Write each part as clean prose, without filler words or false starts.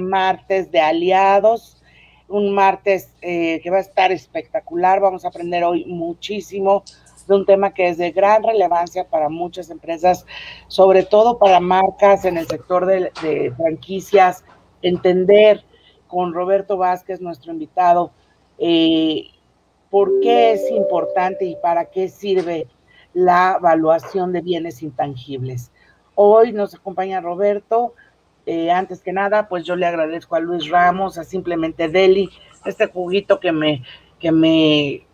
martes de aliados, un martes que va a estar espectacular. Vamos a aprender hoy muchísimo de un tema que es de gran relevancia para muchas empresas, sobre todo para marcas en el sector de franquicias. Entender con Roberto Vázquez, nuestro invitado, por qué es importante y para qué sirve la evaluación de bienes intangibles. Hoy nos acompaña Roberto. Antes que nada, pues yo le agradezco a Luis Ramos, a Simplemente Deli, este juguito que me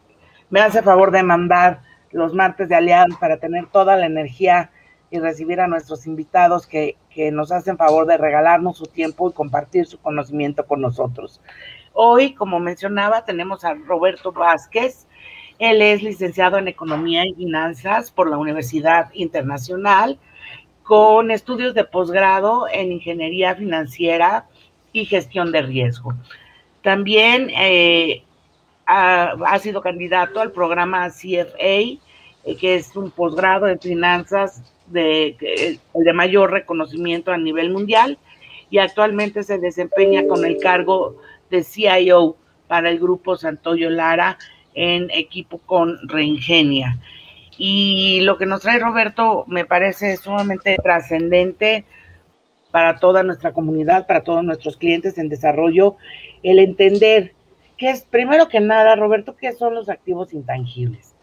hace favor de mandar los martes de aliados para tener toda la energía y recibir a nuestros invitados que nos hacen favor de regalarnos su tiempo y compartir su conocimiento con nosotros. Hoy, como mencionaba, tenemos a Roberto Vázquez. Él es licenciado en Economía y Finanzas por la Universidad Internacional, con estudios de posgrado en Ingeniería Financiera y Gestión de Riesgo. También ha sido candidato al programa CFA, que es un posgrado en finanzas de mayor reconocimiento a nivel mundial, y actualmente se desempeña con el cargo de CIO para el grupo Santoyo Lara en equipo con Reingenia. Y lo que nos trae Roberto me parece sumamente trascendente para toda nuestra comunidad, para todos nuestros clientes en desarrollo, el entender qué es, primero que nada, Roberto, qué son los activos intangibles.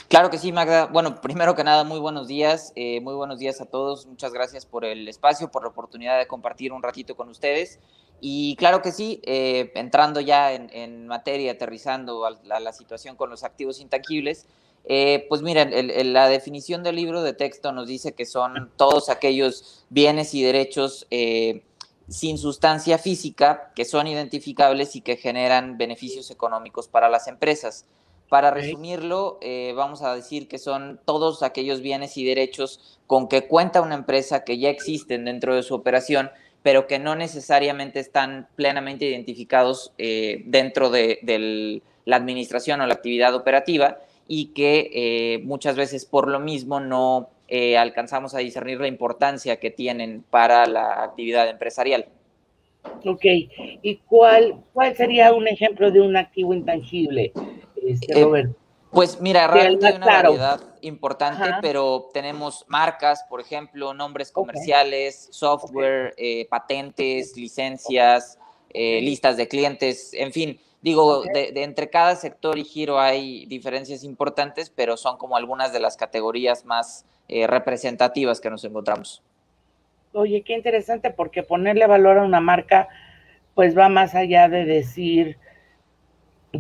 Claro que sí, Magda. Bueno, primero que nada, muy buenos días a todos. Muchas gracias por el espacio, por la oportunidad de compartir un ratito con ustedes. Y claro que sí, entrando ya en materia, aterrizando a la situación con los activos intangibles, pues miren, la definición del libro de texto nos dice que son todos aquellos bienes y derechos sin sustancia física que son identificables y que generan beneficios económicos para las empresas. Para resumirlo, vamos a decir que son todos aquellos bienes y derechos con que cuenta una empresa que ya existen dentro de su operación, pero que no necesariamente están plenamente identificados dentro de la administración o la actividad operativa, y que muchas veces por lo mismo no alcanzamos a discernir la importancia que tienen para la actividad empresarial. Ok, ¿y cuál sería un ejemplo de un activo intangible, Roberto? Pues mira, Sí, el realmente hay más una claro. variedad importante, Ajá. pero tenemos marcas, por ejemplo, nombres Okay. comerciales, Okay. software, patentes, licencias, Okay. listas de clientes, en fin. Digo, Okay. de entre cada sector y giro hay diferencias importantes, pero son como algunas de las categorías más representativas que nos encontramos. Oye, qué interesante, porque ponerle valor a una marca, pues va más allá de decir,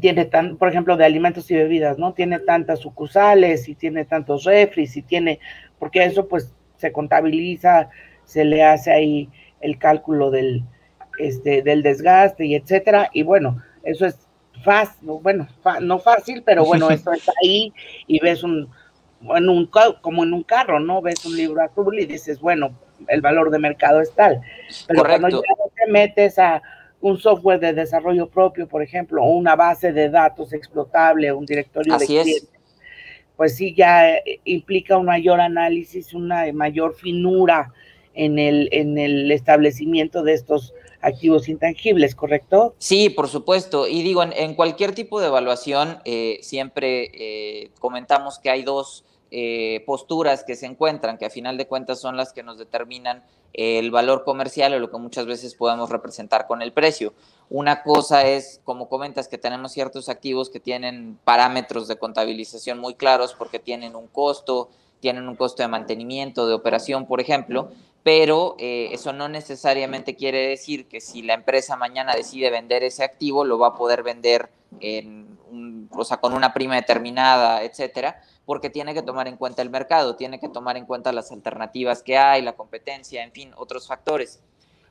tiene tan, por ejemplo, de alimentos y bebidas, ¿no? Tiene tantas sucursales y tiene tantos refris y tiene, porque eso pues se contabiliza, se le hace ahí el cálculo del desgaste y etcétera. Y bueno, eso es fácil, bueno, no fácil, pero bueno, eso está ahí y ves como en un carro, ¿no? Ves un libro azul y dices, bueno, el valor de mercado es tal. Pero cuando ya Correcto. te metes a un software de desarrollo propio, por ejemplo, o una base de datos explotable, un directorio de Así es. clientes, pues sí ya implica un mayor análisis, una mayor finura en el establecimiento de estos activos intangibles, ¿correcto? Sí, por supuesto. Y digo, en cualquier tipo de evaluación siempre comentamos que hay dos posturas que se encuentran, que a final de cuentas son las que nos determinan el valor comercial o lo que muchas veces podemos representar con el precio. Una cosa es, como comentas, que tenemos ciertos activos que tienen parámetros de contabilización muy claros porque tienen un costo de mantenimiento, de operación, por ejemplo, pero eso no necesariamente quiere decir que si la empresa mañana decide vender ese activo, lo va a poder vender con una prima determinada, etcétera, porque tiene que tomar en cuenta el mercado, tiene que tomar en cuenta las alternativas que hay, la competencia, en fin, otros factores.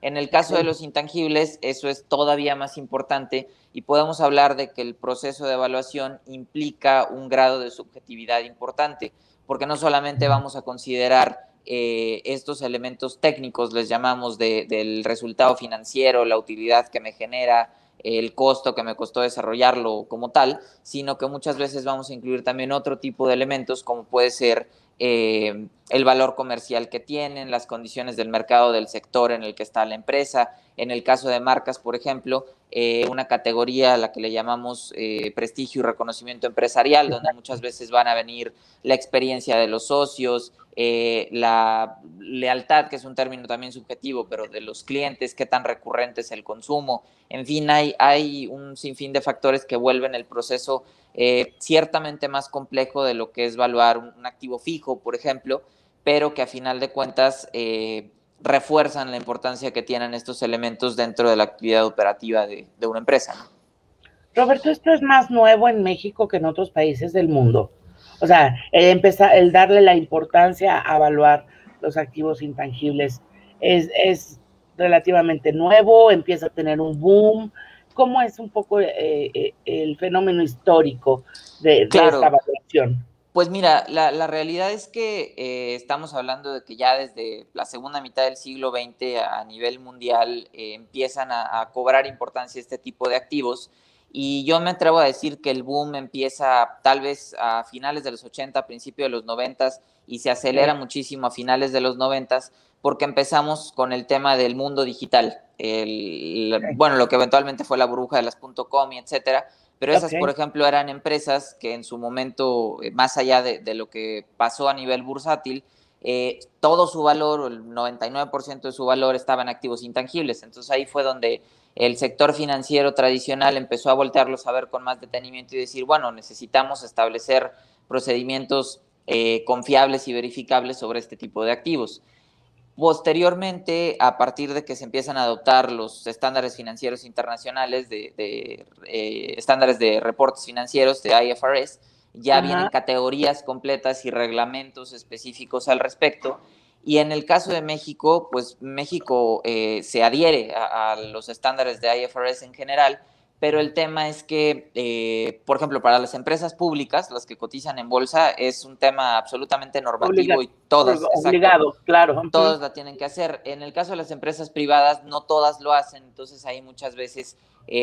En el caso de los intangibles, eso es todavía más importante y podemos hablar de que el proceso de evaluación implica un grado de subjetividad importante, porque no solamente vamos a considerar estos elementos técnicos, les llamamos, del resultado financiero, la utilidad que me genera, el costo que me costó desarrollarlo como tal, sino que muchas veces vamos a incluir también otro tipo de elementos como puede ser el valor comercial que tienen, las condiciones del mercado del sector en el que está la empresa. En el caso de marcas, por ejemplo, una categoría a la que le llamamos prestigio y reconocimiento empresarial, donde muchas veces van a venir la experiencia de los socios, la lealtad, que es un término también subjetivo, pero de los clientes, qué tan recurrente es el consumo. En fin, hay un sinfín de factores que vuelven el proceso ciertamente más complejo de lo que es evaluar un activo fijo, por ejemplo, pero que a final de cuentas refuerzan la importancia que tienen estos elementos dentro de la actividad operativa de una empresa, ¿no? Roberto, esto es más nuevo en México que en otros países del mundo. O sea, el darle la importancia a evaluar los activos intangibles es relativamente nuevo, empieza a tener un boom. ¿Cómo es un poco el fenómeno histórico de esta Claro, evaluación? pues mira, la realidad es que estamos hablando de que ya desde la segunda mitad del siglo XX a nivel mundial empiezan a cobrar importancia este tipo de activos, y yo me atrevo a decir que el boom empieza tal vez a finales de los 80, principios de los 90, y se acelera muchísimo a finales de los 90 porque empezamos con el tema del mundo digital, bueno, lo que eventualmente fue la burbuja de las .com y etcétera. Pero esas, por ejemplo, eran empresas que en su momento, más allá de lo que pasó a nivel bursátil, todo su valor, o el 99% de su valor, estaba en activos intangibles. Entonces ahí fue donde el sector financiero tradicional empezó a voltearlos a ver con más detenimiento y decir, bueno, necesitamos establecer procedimientos confiables y verificables sobre este tipo de activos. Posteriormente, a partir de que se empiezan a adoptar los estándares financieros internacionales, estándares de reportes financieros de IFRS, ya vienen categorías completas y reglamentos específicos al respecto. Y en el caso de México, pues México se adhiere a los estándares de IFRS en general, pero el tema es que, por ejemplo, para las empresas públicas, las que cotizan en bolsa, es un tema absolutamente normativo y todas, exacto, Obligado, claro. todos la tienen que hacer. En el caso de las empresas privadas, no todas lo hacen, entonces ahí muchas veces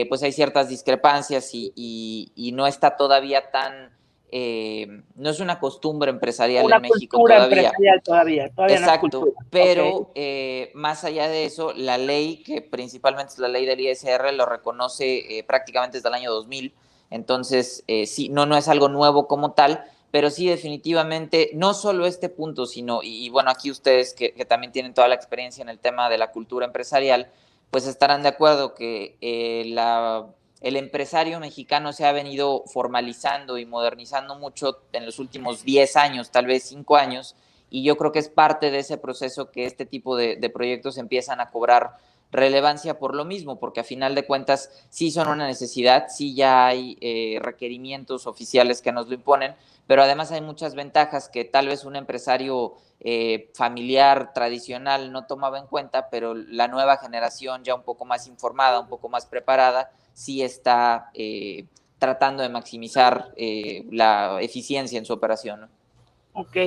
pues hay ciertas discrepancias y no está todavía tan, no es una costumbre empresarial Una en México cultura todavía. empresarial todavía no es Exacto, cultura. pero más allá de eso, la ley, que principalmente es la ley del ISR, lo reconoce prácticamente desde el año 2000, entonces sí, no es algo nuevo como tal, pero sí definitivamente, no solo este punto, sino, y bueno, aquí ustedes que también tienen toda la experiencia en el tema de la cultura empresarial, pues estarán de acuerdo que el empresario mexicano se ha venido formalizando y modernizando mucho en los últimos 10 años, tal vez 5 años, y yo creo que es parte de ese proceso que este tipo de proyectos empiezan a cobrar relevancia por lo mismo, porque a final de cuentas sí son una necesidad, sí ya hay requerimientos oficiales que nos lo imponen, pero además hay muchas ventajas que tal vez un empresario familiar tradicional no tomaba en cuenta, pero la nueva generación ya un poco más informada, un poco más preparada, sí está tratando de maximizar la eficiencia en su operación, ¿no? Ok.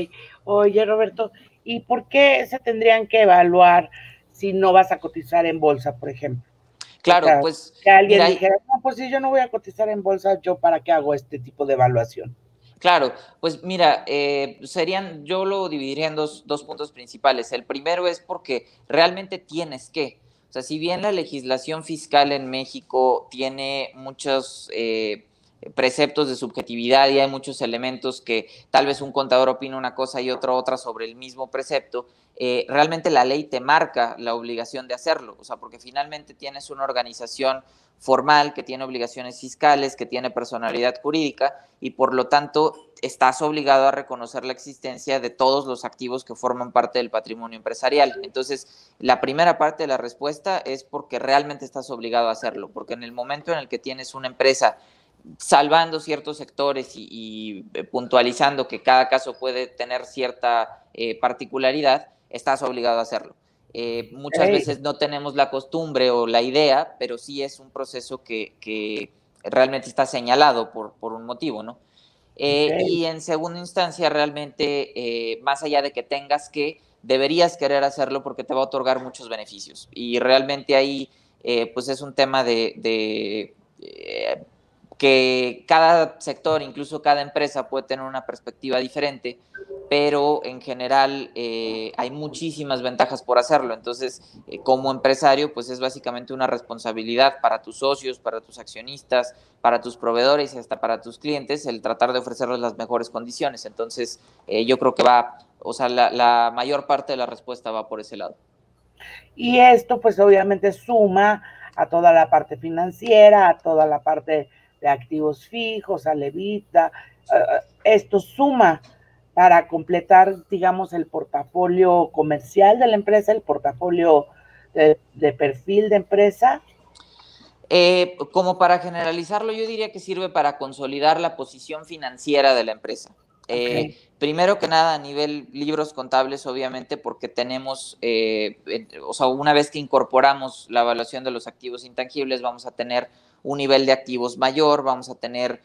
Oye, Roberto, ¿y por qué se tendrían que evaluar si no vas a cotizar en bolsa, por ejemplo? O Claro, sea, pues que alguien mira, dijera, no, pues si yo no voy a cotizar en bolsa, ¿yo para qué hago este tipo de evaluación? claro, pues mira, yo lo dividiría en dos puntos principales. El primero es porque realmente tienes que, o sea, si bien la legislación fiscal en México tiene muchos preceptos de subjetividad y hay muchos elementos que tal vez un contador opina una cosa y otro otra sobre el mismo precepto, realmente la ley te marca la obligación de hacerlo, o sea, porque finalmente tienes una organización formal que tiene obligaciones fiscales, que tiene personalidad jurídica y por lo tanto estás obligado a reconocer la existencia de todos los activos que forman parte del patrimonio empresarial. Entonces, la primera parte de la respuesta es porque realmente estás obligado a hacerlo, porque en el momento en el que tienes una empresa salvando ciertos sectores y puntualizando que cada caso puede tener cierta particularidad, estás obligado a hacerlo. Muchas Okay. veces no tenemos la costumbre o la idea, pero sí es un proceso que realmente está señalado por un motivo, ¿no? Okay. Y en segunda instancia, realmente, más allá de que tengas que, deberías querer hacerlo porque te va a otorgar muchos beneficios. Y realmente ahí, pues es un tema de que cada sector, incluso cada empresa puede tener una perspectiva diferente, pero en general hay muchísimas ventajas por hacerlo. Entonces, como empresario, pues es básicamente una responsabilidad para tus socios, para tus accionistas, para tus proveedores y hasta para tus clientes el tratar de ofrecerles las mejores condiciones. Entonces, yo creo que o sea, la mayor parte de la respuesta va por ese lado. Y esto pues obviamente suma a toda la parte financiera, a toda la parte de activos fijos, a Levita. Esto suma para completar, digamos, el portafolio comercial de la empresa, el portafolio de perfil de empresa. Como para generalizarlo, yo diría que sirve para consolidar la posición financiera de la empresa. Okay. Primero que nada, a nivel libros contables, obviamente, porque tenemos, o sea, una vez que incorporamos la evaluación de los activos intangibles, vamos a tener un nivel de activos mayor, vamos a tener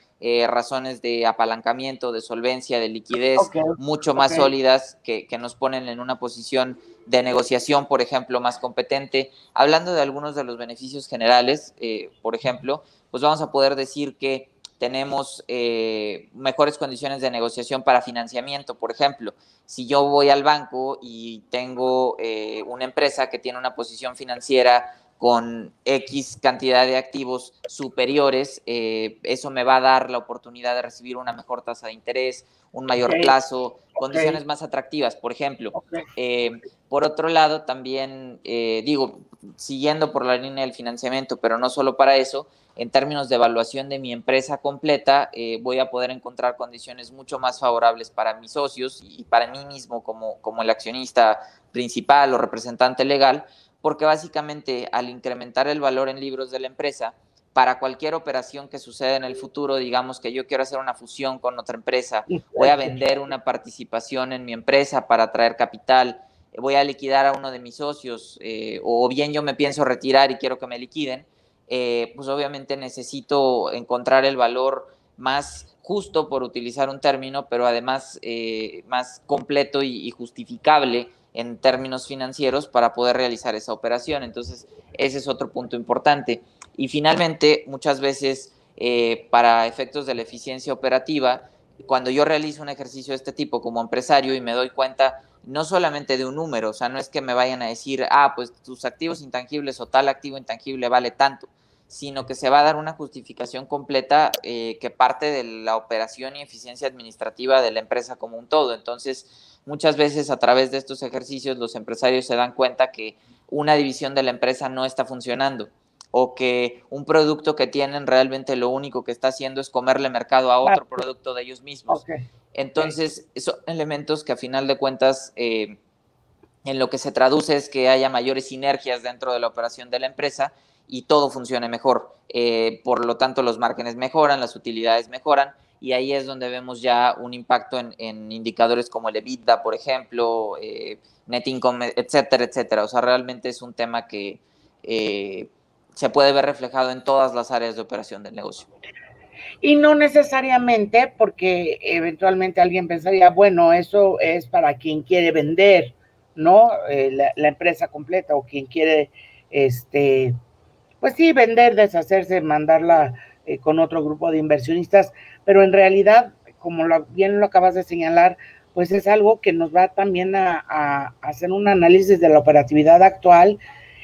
razones de apalancamiento, de solvencia, de liquidez, mucho más sólidas que nos ponen en una posición de negociación, por ejemplo, más competente. Hablando de algunos de los beneficios generales, por ejemplo, pues vamos a poder decir que tenemos mejores condiciones de negociación para financiamiento. Por ejemplo, si yo voy al banco y tengo una empresa que tiene una posición financiera con X cantidad de activos superiores, eso me va a dar la oportunidad de recibir una mejor tasa de interés, un mayor plazo, condiciones más atractivas, por ejemplo. Por otro lado, también, siguiendo por la línea del financiamiento, pero no solo para eso, en términos de evaluación de mi empresa completa, voy a poder encontrar condiciones mucho más favorables para mis socios y para mí mismo como el accionista principal o representante legal, porque básicamente al incrementar el valor en libros de la empresa, para cualquier operación que suceda en el futuro, digamos que yo quiero hacer una fusión con otra empresa, voy a vender una participación en mi empresa para atraer capital, voy a liquidar a uno de mis socios, o bien yo me pienso retirar y quiero que me liquiden, pues obviamente necesito encontrar el valor más justo, por utilizar un término, pero además más completo y justificable en términos financieros para poder realizar esa operación. Entonces, ese es otro punto importante. Y finalmente, muchas veces, para efectos de la eficiencia operativa, cuando yo realizo un ejercicio de este tipo como empresario y me doy cuenta no solamente de un número, o sea, no es que me vayan a decir, pues tus activos intangibles o tal activo intangible vale tanto, sino que se va a dar una justificación completa que parte de la operación y eficiencia administrativa de la empresa como un todo. Entonces, muchas veces a través de estos ejercicios los empresarios se dan cuenta que una división de la empresa no está funcionando o que un producto que tienen realmente lo único que está haciendo es comerle mercado a otro producto de ellos mismos. Entonces, son elementos que a final de cuentas en lo que se traduce es que haya mayores sinergias dentro de la operación de la empresa y todo funcione mejor. Por lo tanto, los márgenes mejoran, las utilidades mejoran, y ahí es donde vemos ya un impacto en indicadores como el EBITDA, por ejemplo, net income, etcétera, etcétera. O sea, realmente es un tema que se puede ver reflejado en todas las áreas de operación del negocio. Y no necesariamente, porque eventualmente alguien pensaría, bueno, eso es para quien quiere vender, ¿no? La empresa completa, o quien quiere, pues sí, vender, deshacerse, mandarla con otro grupo de inversionistas, pero en realidad, como bien lo acabas de señalar, pues es algo que nos va también a hacer un análisis de la operatividad actual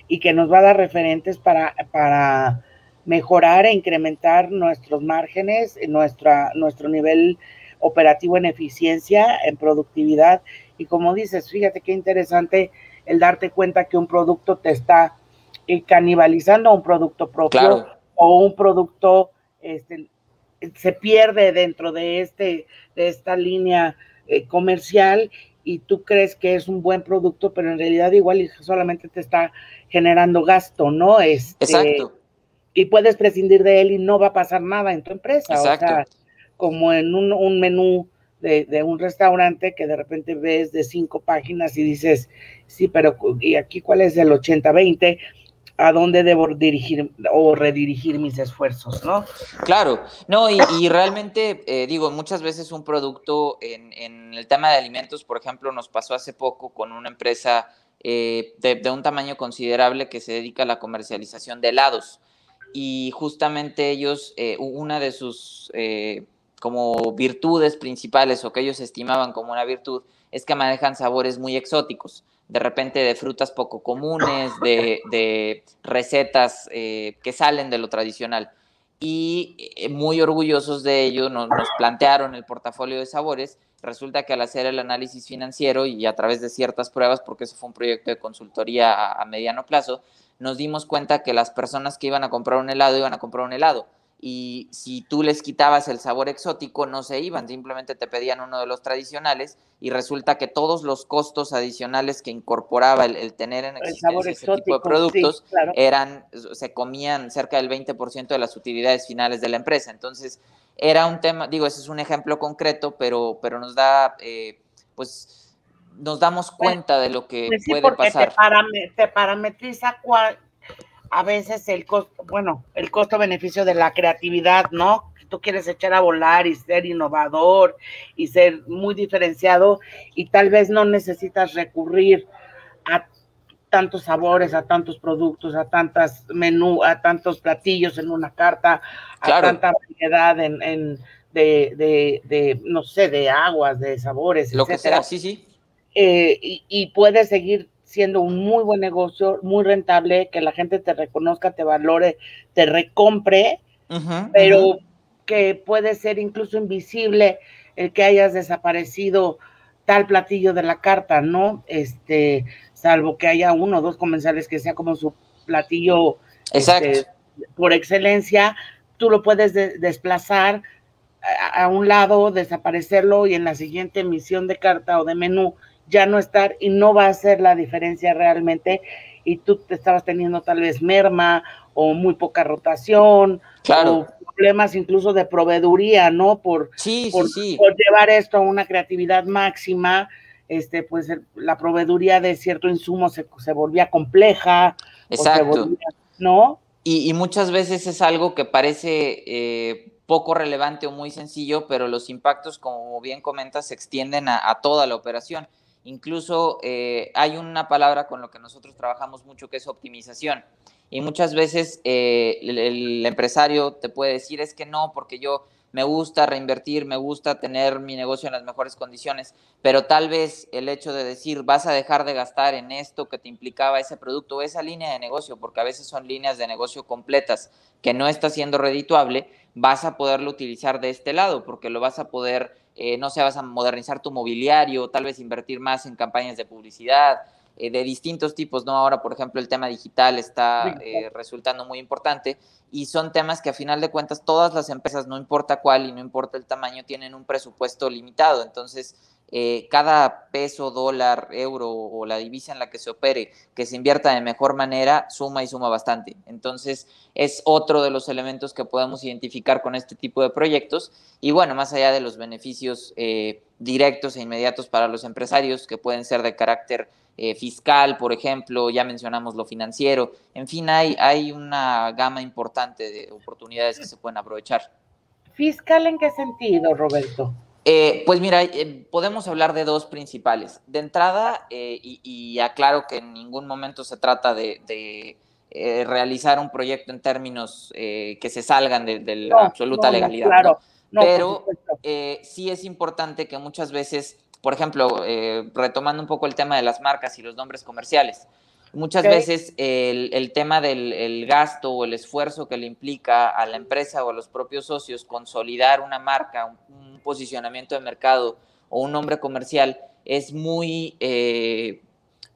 y que nos va a dar referentes para mejorar e incrementar nuestros márgenes, nuestro nivel operativo en eficiencia, en productividad. Y como dices, fíjate qué interesante el darte cuenta que un producto te está canibalizando a un producto propio, claro, o un producto se pierde dentro de esta línea comercial, y tú crees que es un buen producto, pero en realidad igual solamente te está generando gasto, ¿no? Exacto. Y puedes prescindir de él y no va a pasar nada en tu empresa. Exacto. O sea, como en un menú de un restaurante que de repente ves de 5 páginas y dices, sí, pero ¿y aquí cuál es el 80-20? ¿A dónde debo dirigir o redirigir mis esfuerzos, no? Claro, no, y realmente, muchas veces un producto en el tema de alimentos, por ejemplo, nos pasó hace poco con una empresa de un tamaño considerable que se dedica a la comercialización de helados. y justamente ellos, una de sus como virtudes principales o que ellos estimaban como una virtud es que manejan sabores muy exóticos, de repente de frutas poco comunes, de recetas que salen de lo tradicional. Y muy orgullosos de ello nos plantearon el portafolio de sabores. Resulta que al hacer el análisis financiero y a través de ciertas pruebas, porque eso fue un proyecto de consultoría a mediano plazo, nos dimos cuenta que las personas que iban a comprar un helado iban a comprar un helado. Y si tú les quitabas el sabor exótico, no se iban, simplemente te pedían uno de los tradicionales y resulta que todos los costos adicionales que incorporaba el tener en El sabor existencia ese tipo de exótico, sí, productos claro. se comían cerca del 20% de las utilidades finales de la empresa. Entonces, era un tema, digo, ese es un ejemplo concreto, pero nos da, pues, nos damos Pues, cuenta de lo que pues sí, puede porque pasar. te parametriza a veces el costo, bueno, el costo-beneficio de la creatividad, ¿no? Tú quieres echar a volar y ser innovador y ser muy diferenciado y tal vez no necesitas recurrir a tantos sabores, a tantos productos, a tantas menú, a tantos platillos en una carta, a Claro, tanta variedad no sé, de aguas, de sabores, lo que sea, etcétera. sí, sí. Y puedes seguir siendo un muy buen negocio, muy rentable, que la gente te reconozca, te valore, te recompre, Uh-huh, pero uh-huh. que puede ser incluso invisible el que hayas desaparecido tal platillo de la carta, ¿no? Salvo que haya uno o dos comensales que sea como su platillo, Exacto, por excelencia, tú lo puedes desplazar a un lado, desaparecerlo y en la siguiente emisión de carta o de menú ya no estar y no va a hacer la diferencia realmente y tú te estabas teniendo tal vez merma o muy poca rotación claro. o problemas incluso de proveeduría, ¿no? Sí, sí, sí, Por llevar esto a una creatividad máxima, pues la proveeduría de cierto insumo se volvía compleja o se exacto. volvía, ¿no? Y muchas veces es algo que parece poco relevante o muy sencillo, pero los impactos, como bien comentas, se extienden a toda la operación. Incluso hay una palabra con la que nosotros trabajamos mucho que es optimización. Y muchas veces el empresario te puede decir es que no, porque yo me gusta reinvertir, me gusta tener mi negocio en las mejores condiciones, pero tal vez el hecho de decir vas a dejar de gastar en esto que te implicaba ese producto o esa línea de negocio, porque a veces son líneas de negocio completas que no está siendo redituable, vas a poderlo utilizar de este lado, porque lo vas a poder, no sé, vas a modernizar tu mobiliario, tal vez invertir más en campañas de publicidad, de distintos tipos, ¿no? Ahora, por ejemplo, el tema digital está resultando muy importante y son temas que a final de cuentas todas las empresas, no importa cuál y no importa el tamaño, tienen un presupuesto limitado. Entonces, cada peso, dólar, euro o la divisa en la que se opere, que se invierta de mejor manera, suma y suma bastante. Entonces, es otro de los elementos que podemos identificar con este tipo de proyectos. Y bueno, más allá de los beneficios directos e inmediatos para los empresarios, que pueden ser de carácter fiscal, por ejemplo, ya mencionamos lo financiero, en fin, hay una gama importante de oportunidades que se pueden aprovechar. ¿Fiscal en qué sentido, Roberto? Pues mira, podemos hablar de dos principales. De entrada, y aclaro que en ningún momento se trata de realizar un proyecto en términos que se salgan de la No, absoluta no, no, legalidad, ¿no? claro, no, por Pero supuesto. sí es importante que muchas veces, por ejemplo, retomando un poco el tema de las marcas y los nombres comerciales, muchas Ok, veces el tema del el gasto o el esfuerzo que le implica a la empresa o a los propios socios consolidar una marca, un posicionamiento de mercado o un nombre comercial es muy,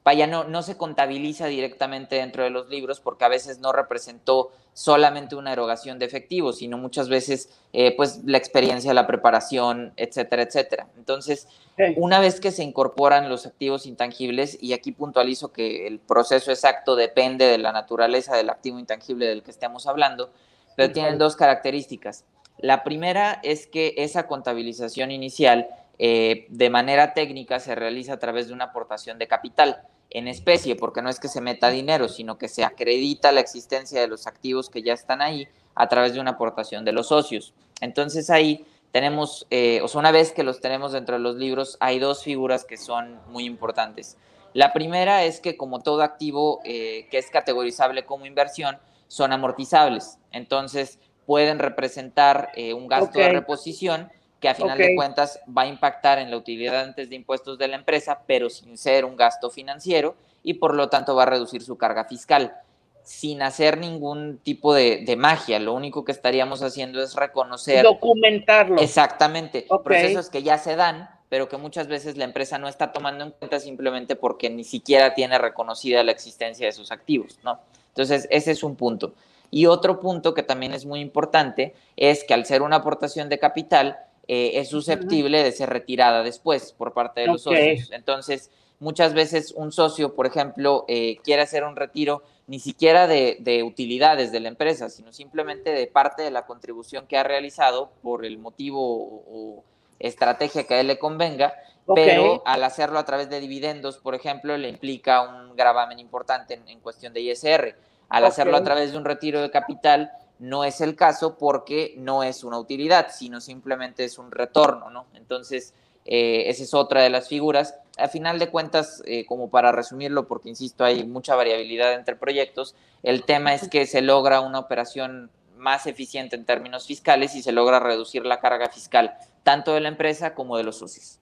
vaya, no se contabiliza directamente dentro de los libros porque a veces no representó solamente una erogación de efectivo, sino muchas veces pues la experiencia, la preparación, etcétera, etcétera. Entonces, ok, una vez que se incorporan los activos intangibles, y aquí puntualizo que el proceso exacto depende de la naturaleza del activo intangible del que estemos hablando, pero tienen híjole, dos características. La primera es que esa contabilización inicial de manera técnica se realiza a través de una aportación de capital en especie, porque no es que se meta dinero, sino que se acredita la existencia de los activos que ya están ahí a través de una aportación de los socios. Entonces ahí tenemos, o sea, una vez que los tenemos dentro de los libros, hay dos figuras que son muy importantes. La primera es que como todo activo que es categorizable como inversión, son amortizables. Entonces, pueden representar un gasto de reposición que a final de cuentas va a impactar en la utilidad antes de impuestos de la empresa, pero sin ser un gasto financiero y por lo tanto va a reducir su carga fiscal sin hacer ningún tipo de magia. Lo único que estaríamos haciendo es reconocer. Documentarlo. Exactamente. Procesos que ya se dan, pero que muchas veces la empresa no está tomando en cuenta simplemente porque ni siquiera tiene reconocida la existencia de sus activos, ¿no? Entonces, ese es un punto. Y otro punto que también es muy importante es que al ser una aportación de capital, es susceptible de ser retirada después por parte de los socios. Entonces, muchas veces un socio, por ejemplo, quiere hacer un retiro ni siquiera de utilidades de la empresa, sino simplemente de parte de la contribución que ha realizado por el motivo o estrategia que a él le convenga, pero al hacerlo a través de dividendos, por ejemplo, le implica un gravamen importante en cuestión de ISR. Al hacerlo a través de un retiro de capital, no es el caso porque no es una utilidad, sino simplemente es un retorno, ¿no? Entonces, esa es otra de las figuras. A final de cuentas, como para resumirlo, porque insisto, hay mucha variabilidad entre proyectos, el tema es que se logra una operación más eficiente en términos fiscales y se logra reducir la carga fiscal, tanto de la empresa como de los socios.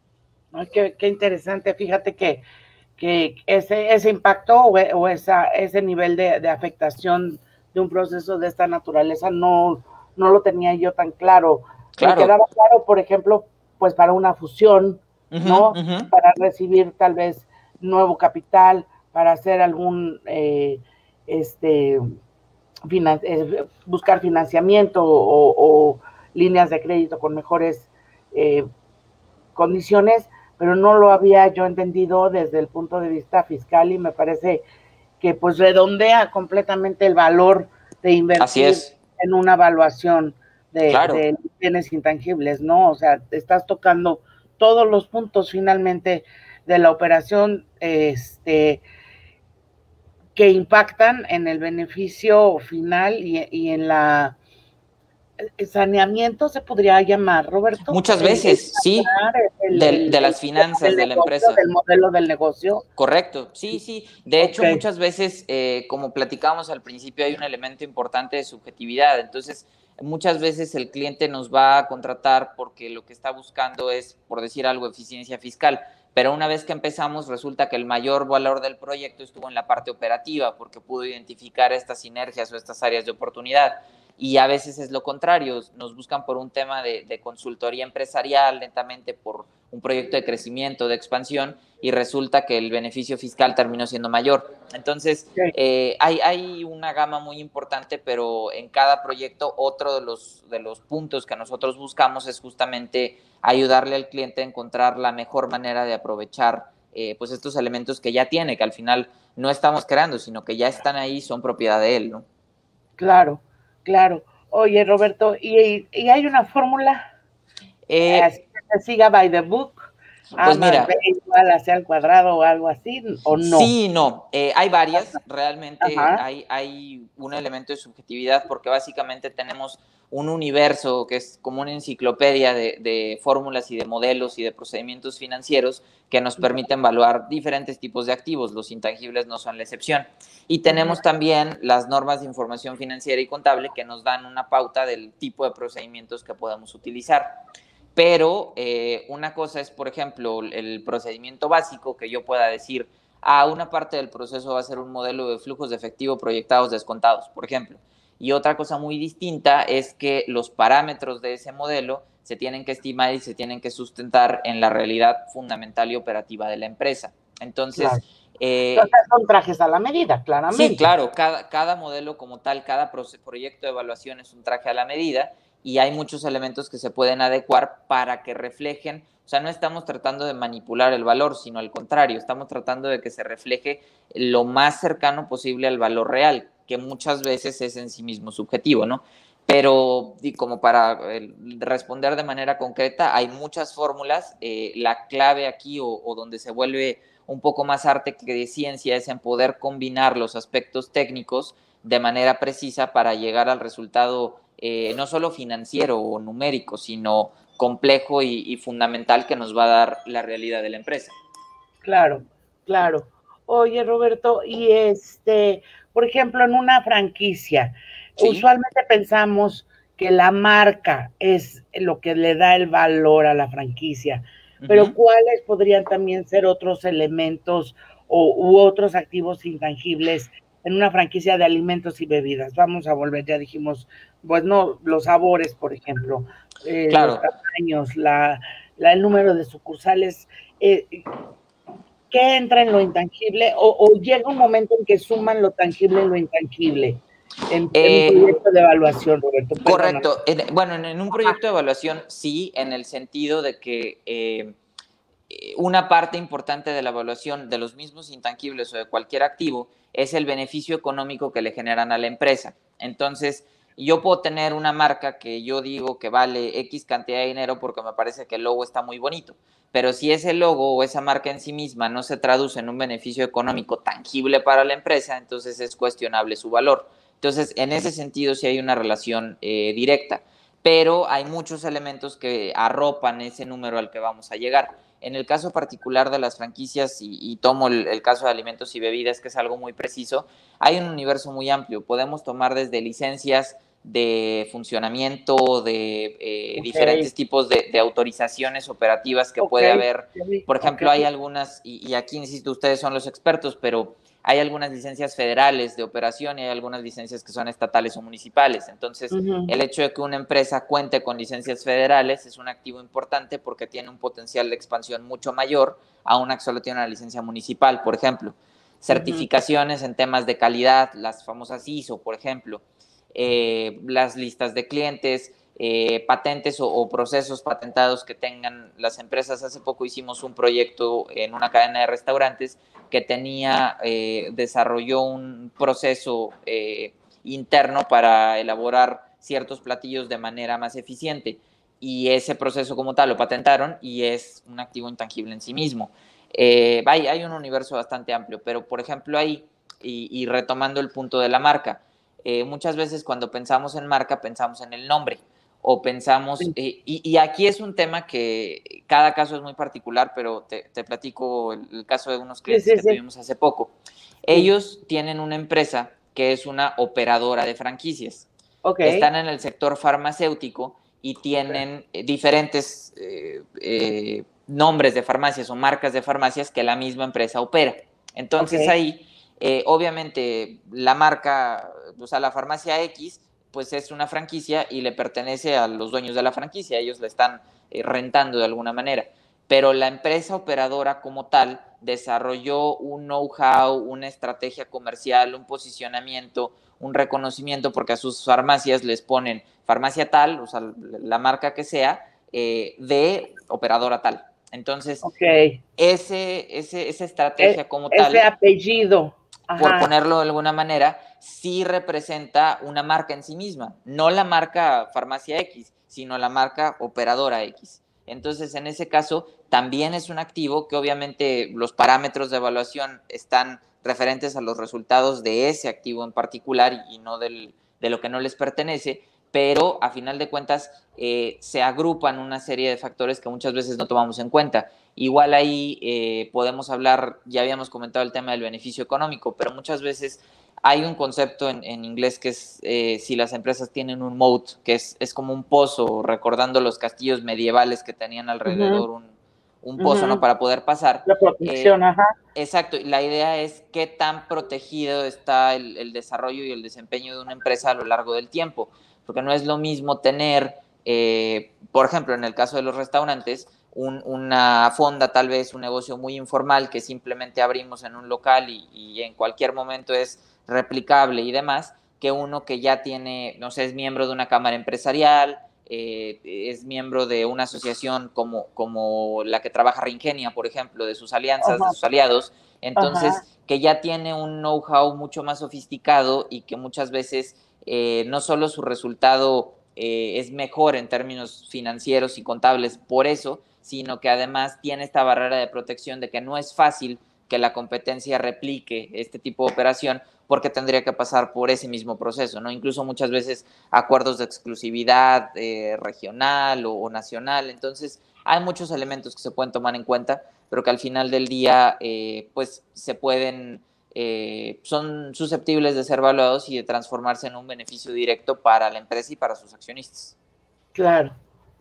Ay, qué interesante. Fíjate que ese impacto o ese nivel de afectación de un proceso de esta naturaleza no lo tenía yo tan claro. Me quedaba claro, por ejemplo, pues para una fusión, ¿no? Para recibir tal vez nuevo capital, para hacer algún, buscar financiamiento o líneas de crédito con mejores condiciones, pero no lo había yo entendido desde el punto de vista fiscal y me parece que pues redondea completamente el valor de invertir en una evaluación de bienes intangibles, ¿no? O sea, estás tocando todos los puntos finalmente de la operación que impactan en el beneficio final y en la saneamiento se podría llamar, Roberto. Muchas veces, sí, de las finanzas de la empresa. Del modelo del negocio. Correcto, sí. De hecho, muchas veces, como platicamos al principio, hay un elemento importante de subjetividad. Entonces, muchas veces el cliente nos va a contratar porque lo que está buscando es, por decir algo, eficiencia fiscal. Pero una vez que empezamos, resulta que el mayor valor del proyecto estuvo en la parte operativa, porque pudo identificar estas sinergias o estas áreas de oportunidad. Y a veces es lo contrario, nos buscan por un tema de consultoría empresarial, lentamente por un proyecto de crecimiento, de expansión, y resulta que el beneficio fiscal terminó siendo mayor. Entonces, hay una gama muy importante, pero en cada proyecto otro de los puntos que nosotros buscamos es justamente ayudarle al cliente a encontrar la mejor manera de aprovechar pues estos elementos que ya tiene, que al final no estamos creando, sino que ya están ahí, son propiedad de él, ¿no? Claro. Oye, Roberto, ¿y hay una fórmula? Así que se siga by the book. Pues mira, B igual hacia el cuadrado o algo así, ¿o no? Sí, no. Hay varias. Realmente hay un elemento de subjetividad porque básicamente tenemos un universo que es como una enciclopedia de fórmulas y de modelos y de procedimientos financieros que nos permiten evaluar diferentes tipos de activos. Los intangibles no son la excepción. Y tenemos también las normas de información financiera y contable que nos dan una pauta del tipo de procedimientos que podemos utilizar. Pero una cosa es, por ejemplo, el procedimiento básico, que yo pueda decir, una parte del proceso va a ser un modelo de flujos de efectivo proyectados descontados, por ejemplo. Y otra cosa muy distinta es que los parámetros de ese modelo se tienen que estimar y se tienen que sustentar en la realidad fundamental y operativa de la empresa. Entonces, son trajes a la medida, claramente. Sí, claro, cada modelo como tal, cada proyecto de evaluación es un traje a la medida y hay muchos elementos que se pueden adecuar para que reflejen, o sea, no estamos tratando de manipular el valor, sino al contrario, estamos tratando de que se refleje lo más cercano posible al valor real, que muchas veces es en sí mismo subjetivo, ¿no? Pero, y como para responder de manera concreta, hay muchas fórmulas, la clave aquí o donde se vuelve un poco más arte que de ciencia es en poder combinar los aspectos técnicos de manera precisa para llegar al resultado no solo financiero o numérico, sino complejo y fundamental que nos va a dar la realidad de la empresa. Claro. Oye, Roberto, y por ejemplo, en una franquicia, Sí. usualmente pensamos que la marca es lo que le da el valor a la franquicia, pero Ujú. ¿cuáles podrían también ser otros elementos u otros activos intangibles en una franquicia de alimentos y bebidas? Vamos a volver, ya dijimos, pues no, los sabores, por ejemplo, los Claro. tamaños, el número de sucursales. Eh, ¿Qué entra en lo intangible o llega un momento en que suman lo tangible y lo intangible en un Eh, proyecto de evaluación, Roberto? Perdóname. Correcto. Bueno, en un proyecto de evaluación sí, en el sentido de que una parte importante de la evaluación de los mismos intangibles o de cualquier activo es el beneficio económico que le generan a la empresa. Entonces, yo puedo tener una marca que yo digo que vale X cantidad de dinero porque me parece que el logo está muy bonito, pero si ese logo o esa marca en sí misma no se traduce en un beneficio económico tangible para la empresa, entonces es cuestionable su valor. Entonces, en ese sentido sí hay una relación directa, pero hay muchos elementos que arropan ese número al que vamos a llegar. En el caso particular de las franquicias, y tomo el caso de alimentos y bebidas, que es algo muy preciso, hay un universo muy amplio. Podemos tomar desde licencias de funcionamiento, de Ok, diferentes tipos de autorizaciones operativas que ok, puede haber. Por ok. ejemplo, hay algunas, y aquí insisto, ustedes son los expertos, pero hay algunas licencias federales de operación y hay algunas licencias que son estatales o municipales. Entonces, Uh-huh. el hecho de que una empresa cuente con licencias federales es un activo importante porque tiene un potencial de expansión mucho mayor a una que solo tiene una licencia municipal, por ejemplo. Uh-huh. Certificaciones en temas de calidad, las famosas ISO, por ejemplo, las listas de clientes, patentes o procesos patentados que tengan las empresas. Hace poco hicimos un proyecto en una cadena de restaurantes que desarrolló un proceso interno para elaborar ciertos platillos de manera más eficiente. Y ese proceso como tal lo patentaron y es un activo intangible en sí mismo. Hay un universo bastante amplio, pero por ejemplo ahí, y retomando el punto de la marca, muchas veces cuando pensamos en marca pensamos en el nombre o pensamos, Sí, y aquí es un tema que cada caso es muy particular, pero te platico el caso de unos sí, clientes sí, que sí, tuvimos hace poco. sí. Ellos tienen una empresa que es una operadora de franquicias. Ok, Están en el sector farmacéutico y ok, tienen diferentes nombres de farmacias o marcas de farmacias que la misma empresa opera. ok, Entonces ahí, obviamente, la marca, o sea, la farmacia X, pues es una franquicia y le pertenece a los dueños de la franquicia, ellos la están rentando de alguna manera. Pero la empresa operadora como tal desarrolló un know-how, una estrategia comercial, un posicionamiento, un reconocimiento, porque a sus farmacias les ponen farmacia tal, o sea, la marca que sea, de operadora tal. Entonces, ok. esa estrategia como Ese tal, apellido, por ajá, ponerlo de alguna manera, sí representa una marca en sí misma, no la marca farmacia X, sino la marca operadora X. Entonces, en ese caso, también es un activo que obviamente los parámetros de evaluación están referentes a los resultados de ese activo en particular y no de lo que no les pertenece, pero a final de cuentas se agrupan una serie de factores que muchas veces no tomamos en cuenta. Igual ahí podemos hablar, ya habíamos comentado el tema del beneficio económico, pero muchas veces hay un concepto en inglés que es si las empresas tienen un moat, que es como un pozo, recordando los castillos medievales que tenían uh-huh, alrededor un pozo, ¿no? uh-huh. Para poder pasar. La protección, ajá, Exacto, y la idea es qué tan protegido está el desarrollo y el desempeño de una empresa a lo largo del tiempo, porque no es lo mismo tener, por ejemplo, en el caso de los restaurantes, una fonda, tal vez un negocio muy informal que simplemente abrimos en un local y en cualquier momento es replicable y demás, que uno que ya tiene, no sé, es miembro de una cámara empresarial, es miembro de una asociación como la que trabaja Ringenia, por ejemplo, de sus alianzas, de ajá, sus aliados, ajá, entonces que ya tiene un know-how mucho más sofisticado y que muchas veces no solo su resultado es mejor en términos financieros y contables por eso, sino que además tiene esta barrera de protección de que no es fácil que la competencia replique este tipo de operación porque tendría que pasar por ese mismo proceso, ¿no? Incluso muchas veces acuerdos de exclusividad regional o nacional. Entonces, hay muchos elementos que se pueden tomar en cuenta, pero que al final del día, pues, se pueden son susceptibles de ser valuados y de transformarse en un beneficio directo para la empresa y para sus accionistas. Claro,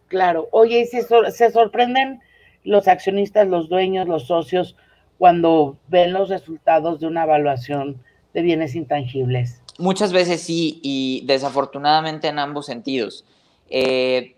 claro. Oye, ¿y se sorprenden los accionistas, los dueños, los socios, cuando ven los resultados de una evaluación de bienes intangibles? Muchas veces sí, y desafortunadamente en ambos sentidos.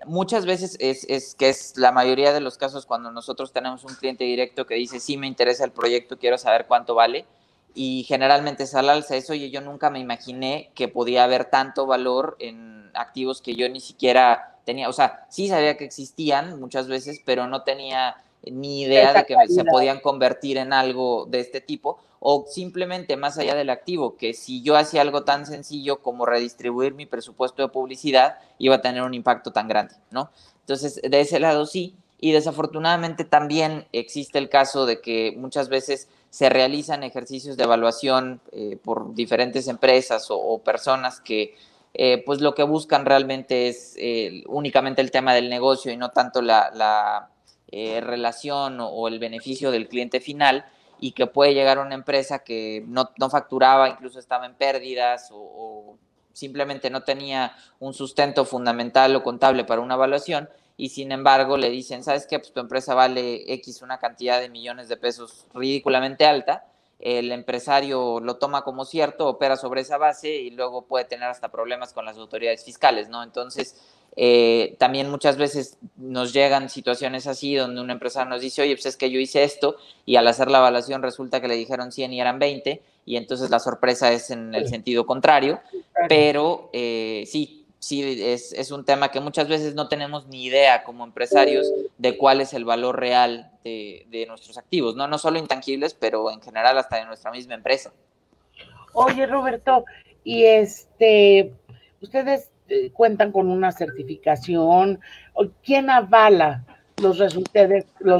Muchas veces que es la mayoría de los casos cuando nosotros tenemos un cliente directo que dice, sí, me interesa el proyecto, quiero saber cuánto vale, y generalmente es al alza eso, y yo nunca me imaginé que podía haber tanto valor en activos que yo ni siquiera tenía, o sea, sí sabía que existían muchas veces, pero no tenía ni idea Esa de que se calidad. podían convertir en algo de este tipo, o simplemente más allá del activo, que si yo hacía algo tan sencillo como redistribuir mi presupuesto de publicidad, iba a tener un impacto tan grande, ¿no? Entonces, de ese lado sí, y desafortunadamente también existe el caso de que muchas veces se realizan ejercicios de evaluación por diferentes empresas o personas que pues lo que buscan realmente es únicamente el tema del negocio y no tanto la relación o el beneficio del cliente final, y que puede llegar a una empresa que no facturaba, incluso estaba en pérdidas o simplemente no tenía un sustento fundamental o contable para una evaluación, y sin embargo le dicen, ¿sabes qué? Pues tu empresa vale X una cantidad de millones de pesos ridículamente alta, el empresario lo toma como cierto, opera sobre esa base y luego puede tener hasta problemas con las autoridades fiscales, ¿no? Entonces, también muchas veces nos llegan situaciones así donde un empresario nos dice, oye, pues es que yo hice esto y al hacer la evaluación resulta que le dijeron 100 y eran 20 y entonces la sorpresa es en el sentido contrario, pero sí, es un tema que muchas veces no tenemos ni idea como empresarios de cuál es el valor real de nuestros activos, ¿no? No solo intangibles, pero en general hasta de nuestra misma empresa. Oye, Roberto, y ustedes cuentan con una certificación, ¿quién avala los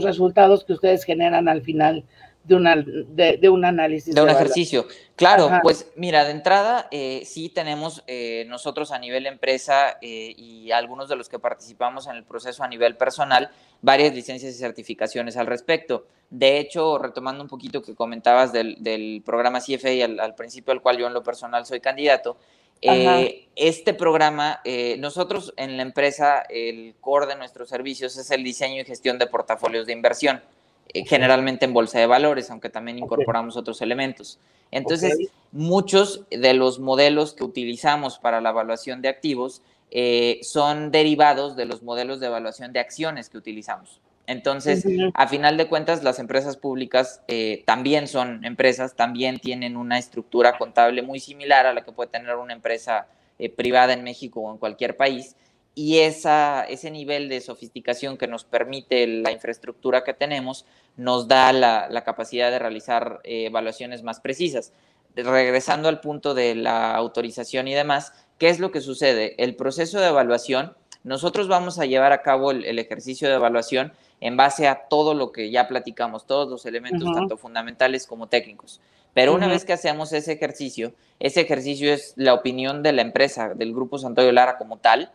resultados que ustedes generan al final de un análisis De de un evaluación? ejercicio. Claro, Ajá, pues mira, de entrada sí tenemos nosotros a nivel empresa y algunos de los que participamos en el proceso a nivel personal, varias licencias y certificaciones al respecto. De hecho, retomando un poquito que comentabas del programa CFA al principio, al cual yo en lo personal soy candidato, ajá, este programa, nosotros en la empresa, el core de nuestros servicios es el diseño y gestión de portafolios de inversión, ok, generalmente en bolsa de valores, aunque también ok, incorporamos otros elementos. ok, Entonces, muchos de los modelos que utilizamos para la evaluación de activos son derivados de los modelos de evaluación de acciones que utilizamos. Entonces, uh-huh, a final de cuentas, las empresas públicas también son empresas, también tienen una estructura contable muy similar a la que puede tener una empresa privada en México o en cualquier país, y ese nivel de sofisticación que nos permite la infraestructura que tenemos nos da la capacidad de realizar evaluaciones más precisas. Regresando al punto de la autorización y demás, ¿qué es lo que sucede? El proceso de evaluación, nosotros vamos a llevar a cabo el ejercicio de evaluación en base a todo lo que ya platicamos, todos los elementos, uh-huh, tanto fundamentales como técnicos. Pero una uh-huh, vez que hacemos ese ejercicio es la opinión de la empresa, del Grupo Santoyo Lara como tal,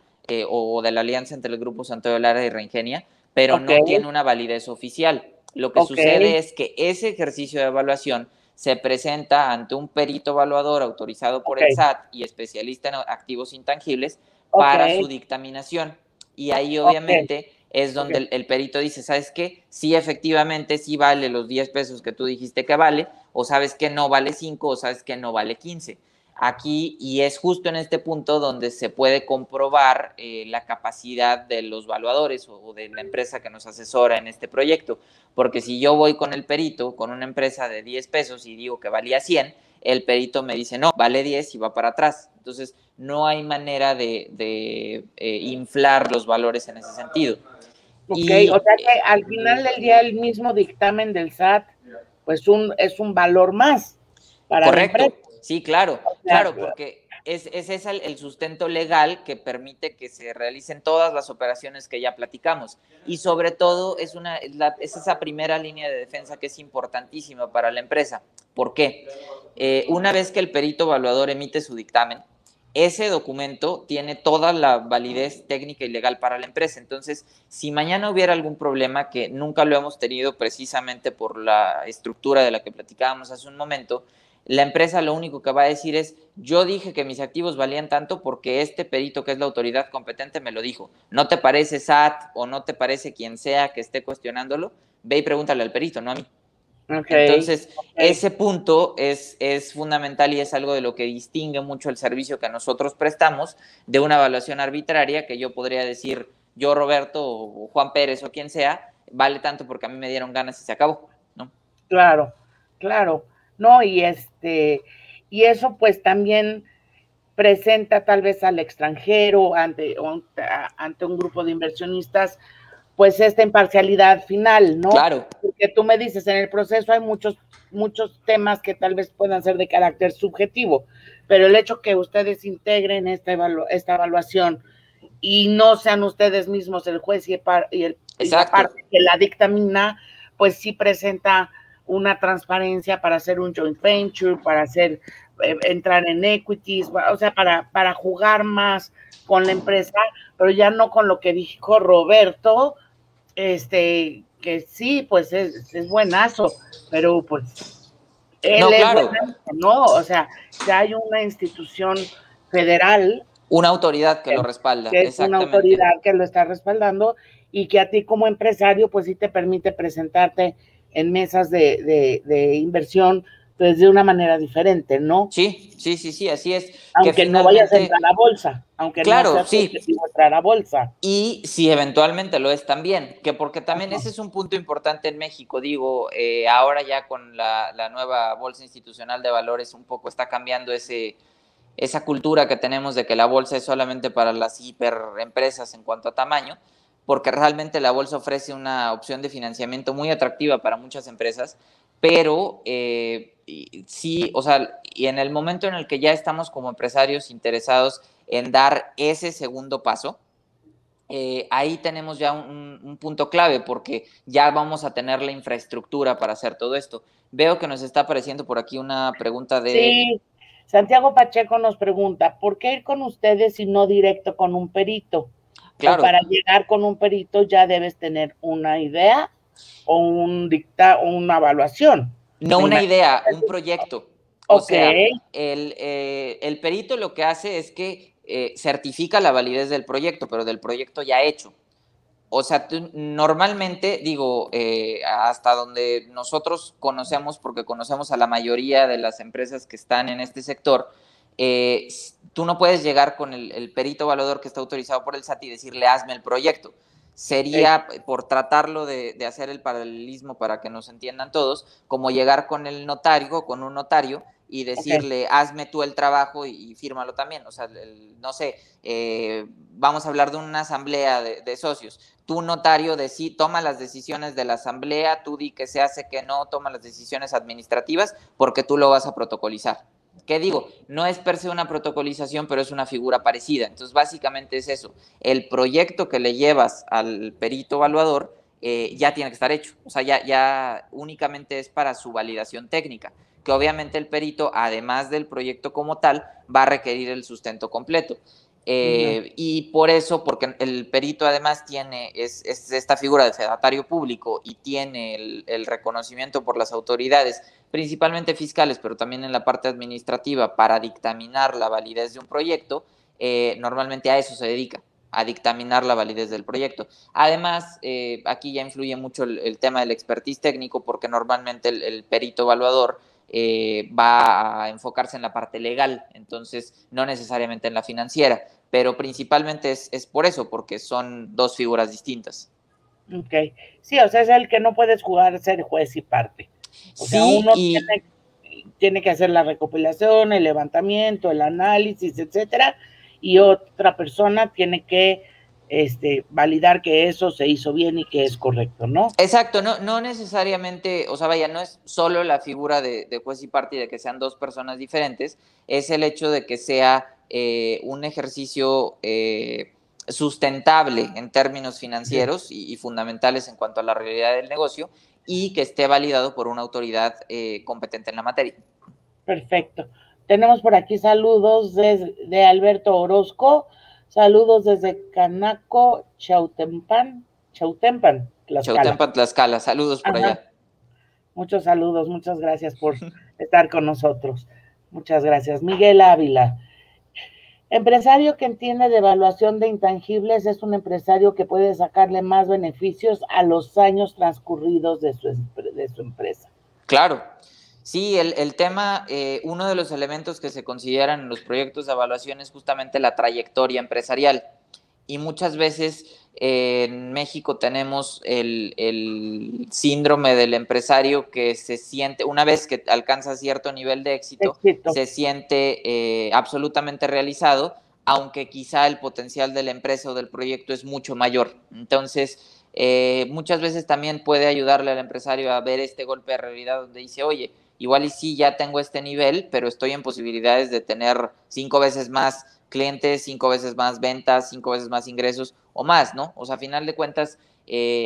o de la alianza entre el Grupo Santoyo Lara y Reingenia, pero ok, no tiene una validez oficial. Lo que ok, sucede es que ese ejercicio de evaluación se presenta ante un perito evaluador autorizado por ok, el SAT y especialista en activos intangibles ok, para su dictaminación. Y ahí ok, obviamente es ok, donde el perito dice, ¿sabes qué? Sí, efectivamente, sí vale los 10 pesos que tú dijiste que vale, o sabes que no vale 5, o sabes que no vale 15. Aquí, y es justo en este punto donde se puede comprobar la capacidad de los valuadores o de la empresa que nos asesora en este proyecto. Porque si yo voy con el perito, con una empresa de 10 pesos y digo que valía 100, el perito me dice, no, vale 10 y va para atrás. Entonces, no hay manera de inflar los valores en ese sentido. ok, o Y sea que al final del día el mismo dictamen del SAT, pues es un valor más para la empresa. correcto, sí, claro, O sea, claro, porque es ese el sustento legal que permite que se realicen todas las operaciones que ya platicamos. Y sobre todo es esa primera línea de defensa que es importantísima para la empresa. ¿Por qué? Una vez que el perito evaluador emite su dictamen, ese documento tiene toda la validez técnica y legal para la empresa. Entonces, si mañana hubiera algún problema, que nunca lo hemos tenido precisamente por la estructura de la que platicábamos hace un momento, la empresa lo único que va a decir es, yo dije que mis activos valían tanto porque este perito, que es la autoridad competente, me lo dijo. ¿No te parece SAT o no te parece quien sea que esté cuestionándolo? Ve y pregúntale al perito, no a mí. Ok, Entonces, ok. ese punto es fundamental y es algo de lo que distingue mucho el servicio que nosotros prestamos de una evaluación arbitraria, que yo podría decir, yo, Roberto, o Juan Pérez, o quien sea, vale tanto porque a mí me dieron ganas y se acabó, ¿no? Claro, claro. No, y eso pues también presenta tal vez al extranjero ante un grupo de inversionistas, pues esta imparcialidad final, ¿no? Claro. Porque tú me dices, en el proceso hay muchos temas que tal vez puedan ser de carácter subjetivo, pero el hecho que ustedes integren esta evaluación y no sean ustedes mismos el juez y la Exacto. parte que la dictamina, pues sí presenta una transparencia para hacer un joint venture, para entrar en equities, o sea, para jugar más con la empresa, pero ya no con lo que dijo Roberto, que sí, pues es buenazo, pero pues él No, es claro, buenazo, ¿no? O sea, ya hay una institución federal una autoridad que lo respalda, que es una exactamente. autoridad que lo está respaldando y que a ti como empresario pues sí te permite presentarte en mesas de inversión pues de una manera diferente, ¿no? Sí, sí, sí, sí, así es, que Aunque no vayas a entrar finalmente, a bolsa, aunque no claro, sea tu sí, objetivo entrar a bolsa. y si eventualmente lo es también, que porque también Ajá. ese es un punto importante en México, digo, ahora ya con la nueva Bolsa Institucional de Valores un poco está cambiando esa cultura que tenemos de que la bolsa es solamente para las hiperempresas en cuanto a tamaño, porque realmente la bolsa ofrece una opción de financiamiento muy atractiva para muchas empresas, pero sí, o sea, y en el momento en el que ya estamos como empresarios interesados en dar ese segundo paso, ahí tenemos ya un punto clave porque ya vamos a tener la infraestructura para hacer todo esto. Veo que nos está apareciendo por aquí una pregunta de, Sí, Santiago Pacheco nos pregunta, ¿por qué ir con ustedes y no directo con un perito? O claro, para llegar con un perito ya debes tener una idea o una evaluación. no Me una imagino. idea, un proyecto. O Ok, sea, el perito lo que hace es que certifica la validez del proyecto, pero del proyecto ya hecho. O sea, normalmente, digo, hasta donde nosotros conocemos, porque conocemos a la mayoría de las empresas que están en este sector, tú no puedes llegar con el perito evaluador que está autorizado por el SAT y decirle, hazme el proyecto. ok, Sería, por tratarlo de hacer el paralelismo para que nos entiendan todos, como llegar con el notario, con un notario, y ok. decirle, hazme tú el trabajo y fírmalo también. O sea, no sé, vamos a hablar de una asamblea de socios. Tu notario toma las decisiones de la asamblea, tú di que se hace, que no, toma las decisiones administrativas porque tú lo vas a protocolizar. ¿Qué digo? No es per se una protocolización, pero es una figura parecida. Entonces, básicamente es eso. El proyecto que le llevas al perito evaluador ya tiene que estar hecho. O sea, ya únicamente es para su validación técnica, que obviamente el perito, además del proyecto como tal, va a requerir el sustento completo. Uh-huh. Y por eso, porque el perito además es esta figura de fedatario público y tiene el reconocimiento por las autoridades, principalmente fiscales, pero también en la parte administrativa, para dictaminar la validez de un proyecto, normalmente a eso se dedica, a dictaminar la validez del proyecto. Además, aquí ya influye mucho el tema del expertise técnico, porque normalmente el perito evaluador va a enfocarse en la parte legal, entonces no necesariamente en la financiera, pero principalmente es por eso, porque son dos figuras distintas. Ok. Sí, o sea, es el que no puedes jugar ser juez y parte. O sea, Sí, uno y tiene que hacer la recopilación, el levantamiento, el análisis, etcétera, y otra persona tiene que validar que eso se hizo bien y que es correcto, ¿no? exacto, no necesariamente, o sea, vaya, no es solo la figura de juez y parte y de que sean dos personas diferentes, es el hecho de que sea un ejercicio sustentable en términos Sí. financieros y fundamentales en cuanto a la realidad del negocio y que esté validado por una autoridad competente en la materia. Perfecto. Tenemos por aquí saludos de Alberto Orozco, saludos desde Canaco, Chautempan, Tlaxcala. Chautempan, Tlaxcala, saludos por Ajá. allá. Muchos saludos, muchas gracias estar con nosotros. Muchas gracias. Miguel Ávila. Empresario que entiende de evaluación de intangibles es un empresario que puede sacarle más beneficios a los años transcurridos de su empresa. Claro. Sí, el tema, uno de los elementos que se consideran en los proyectos de evaluación es justamente la trayectoria empresarial. Y muchas veces en México tenemos el síndrome del empresario que se siente, una vez que alcanza cierto nivel de éxito, se siente absolutamente realizado, aunque quizá el potencial de la empresa o del proyecto es mucho mayor. Entonces, muchas veces también puede ayudarle al empresario a ver este golpe de realidad donde dice, oye, igual y sí, ya tengo este nivel, pero estoy en posibilidades de tener 5 veces más clientes, 5 veces más ventas, 5 veces más ingresos o más, ¿no? O sea, a final de cuentas,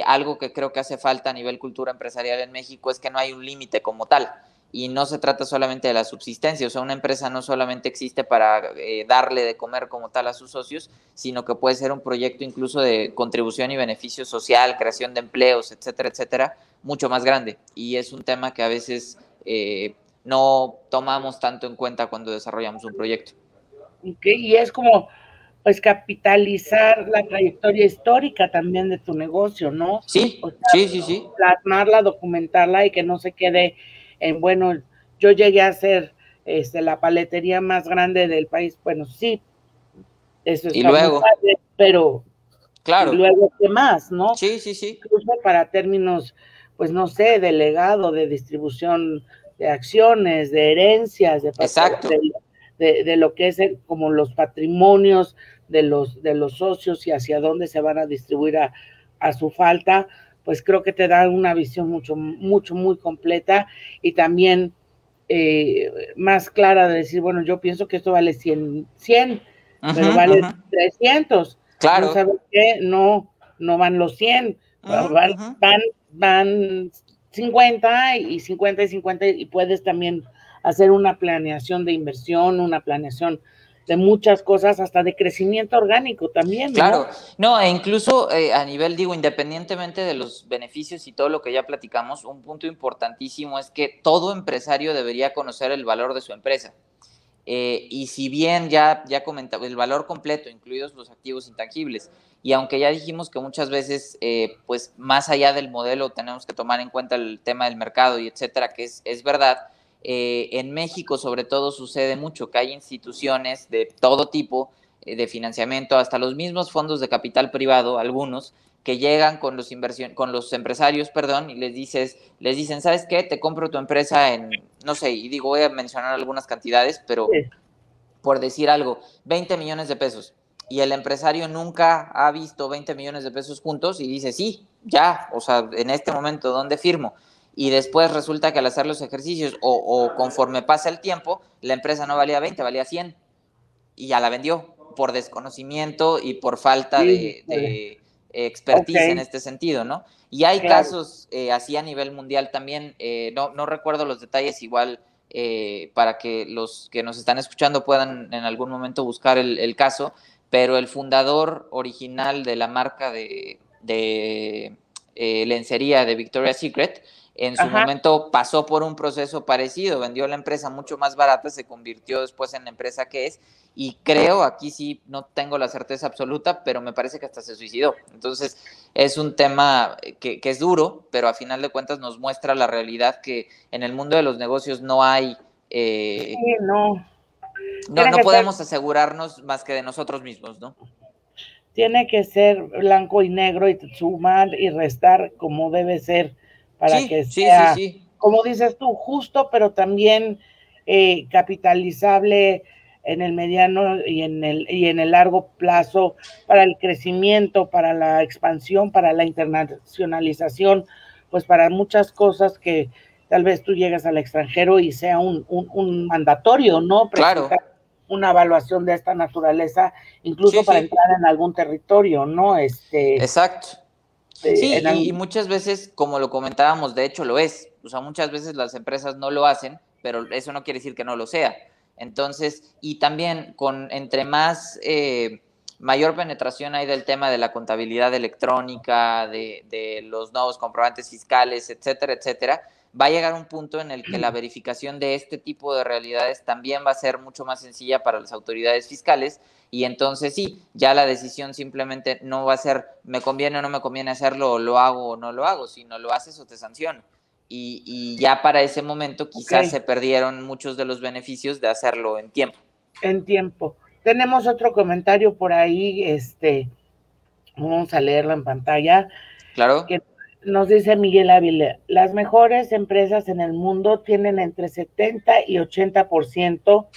algo que creo que hace falta a nivel cultura empresarial en México es que no hay un límite como tal. Y no se trata solamente de la subsistencia, o sea, una empresa no solamente existe para darle de comer como tal a sus socios, sino que puede ser un proyecto incluso de contribución y beneficio social, creación de empleos, etcétera, etcétera, mucho más grande. Y es un tema que a veces no tomamos tanto en cuenta cuando desarrollamos un proyecto. Okay, y es como, pues, capitalizar la trayectoria histórica también de tu negocio, ¿no? Sí, O sea, sí, sí, sí. plasmarla, documentarla y que no se quede en, bueno, yo llegué a ser la paletería más grande del país. Bueno, sí, eso Y está muy luego, padre, pero y claro, luego, ¿qué más, no? sí, sí, sí, Incluso para términos, pues, no sé, de legado, de distribución de acciones, de herencias, exacto. de lo que es como los patrimonios de los socios y hacia dónde se van a distribuir a su falta, pues creo que te da una visión mucho, mucho, muy completa y también más clara de decir, bueno, yo pienso que esto vale 100 pero vale 300. No Claro. sabes qué, no van los 100, van, van, van 50 y 50 y 50 y puedes también hacer una planeación de inversión, una planeación de muchas cosas, hasta de crecimiento orgánico también, ¿no? Claro, no, e incluso a nivel, digo, independientemente de los beneficios y todo lo que ya platicamos, un punto importantísimo es que todo empresario debería conocer el valor de su empresa. Y si bien ya comentaba el valor completo, incluidos los activos intangibles, y aunque ya dijimos que muchas veces, pues más allá del modelo, tenemos que tomar en cuenta el tema del mercado y etcétera, que es verdad, en México sobre todo sucede mucho que hay instituciones de todo tipo de financiamiento, hasta los mismos fondos de capital privado, algunos, que llegan con los empresarios, perdón, y les dicen, ¿sabes qué? Te compro tu empresa en, no sé, y digo, voy a mencionar algunas cantidades, pero Sí. por decir algo, 20 millones de pesos. Y el empresario nunca ha visto 20 millones de pesos juntos y dice, sí, ya, o sea, en este momento, ¿dónde firmo? Y después resulta que al hacer los ejercicios o conforme pasa el tiempo, la empresa no valía 20, valía 100 y ya la vendió por desconocimiento y por falta Sí, de ok, expertise en este sentido, ¿no? Y hay claro. casos así a nivel mundial también, no recuerdo los detalles igual para que los que nos están escuchando puedan en algún momento buscar el caso, pero el fundador original de la marca de lencería de Victoria's Secret, en su Ajá. momento pasó por un proceso parecido, vendió la empresa mucho más barata, se convirtió después en la empresa que es, y creo, aquí sí no tengo la certeza absoluta, pero me parece que hasta se suicidó. Entonces es un tema que es duro, pero a final de cuentas nos muestra la realidad que en el mundo de los negocios no hay, Sí, no. Tiene no que ser, podemos asegurarnos más que de nosotros mismos, ¿no? tiene que ser blanco y negro y sumar y restar como debe ser para que Sí, sí, sí, sea, sí. como dices tú, justo, pero también capitalizable en el mediano y en el largo plazo para el crecimiento, para la expansión, para la internacionalización, pues para muchas cosas que tal vez tú llegas al extranjero y sea un mandatorio, ¿no? Claro, Presentar una evaluación de esta naturaleza, incluso sí, para sí, entrar en algún territorio, ¿no? exacto. Sí, En y muchas veces, como lo comentábamos, de hecho lo es. O sea, muchas veces las empresas no lo hacen, pero eso no quiere decir que no lo sea. Entonces, y también entre más mayor penetración hay del tema de la contabilidad electrónica, de los nuevos comprobantes fiscales, etcétera, etcétera, va a llegar un punto en el que la verificación de este tipo de realidades también va a ser mucho más sencilla para las autoridades fiscales, y entonces sí, ya la decisión simplemente no va a ser me conviene o no me conviene hacerlo, o lo hago o no lo hago, sino lo haces o te sanciono. Y ya para ese momento quizás se perdieron muchos de los beneficios de hacerlo en tiempo. En tiempo. Tenemos otro comentario por ahí, vamos a leerlo en pantalla. Claro. Que nos dice Miguel Ávila, las mejores empresas en el mundo tienen entre 70 y 80%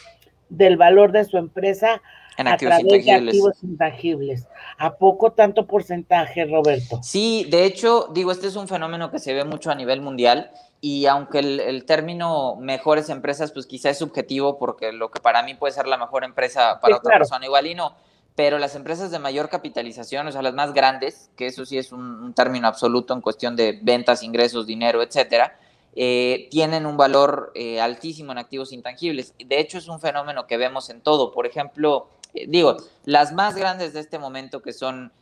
del valor de su empresa en a través de activos intangibles. ¿A poco tanto porcentaje, Roberto? Sí, de hecho, digo, este es un fenómeno que se ve mucho a nivel mundial, y aunque el término mejores empresas, pues quizá es subjetivo, porque lo que para mí puede ser la mejor empresa para otra persona igual y no, pero las empresas de mayor capitalización, o sea, las más grandes, que eso sí es un término absoluto en cuestión de ventas, ingresos, dinero, etcétera, tienen un valor altísimo en activos intangibles. De hecho, es un fenómeno que vemos en todo. Por ejemplo, digo, las más grandes de este momento, que son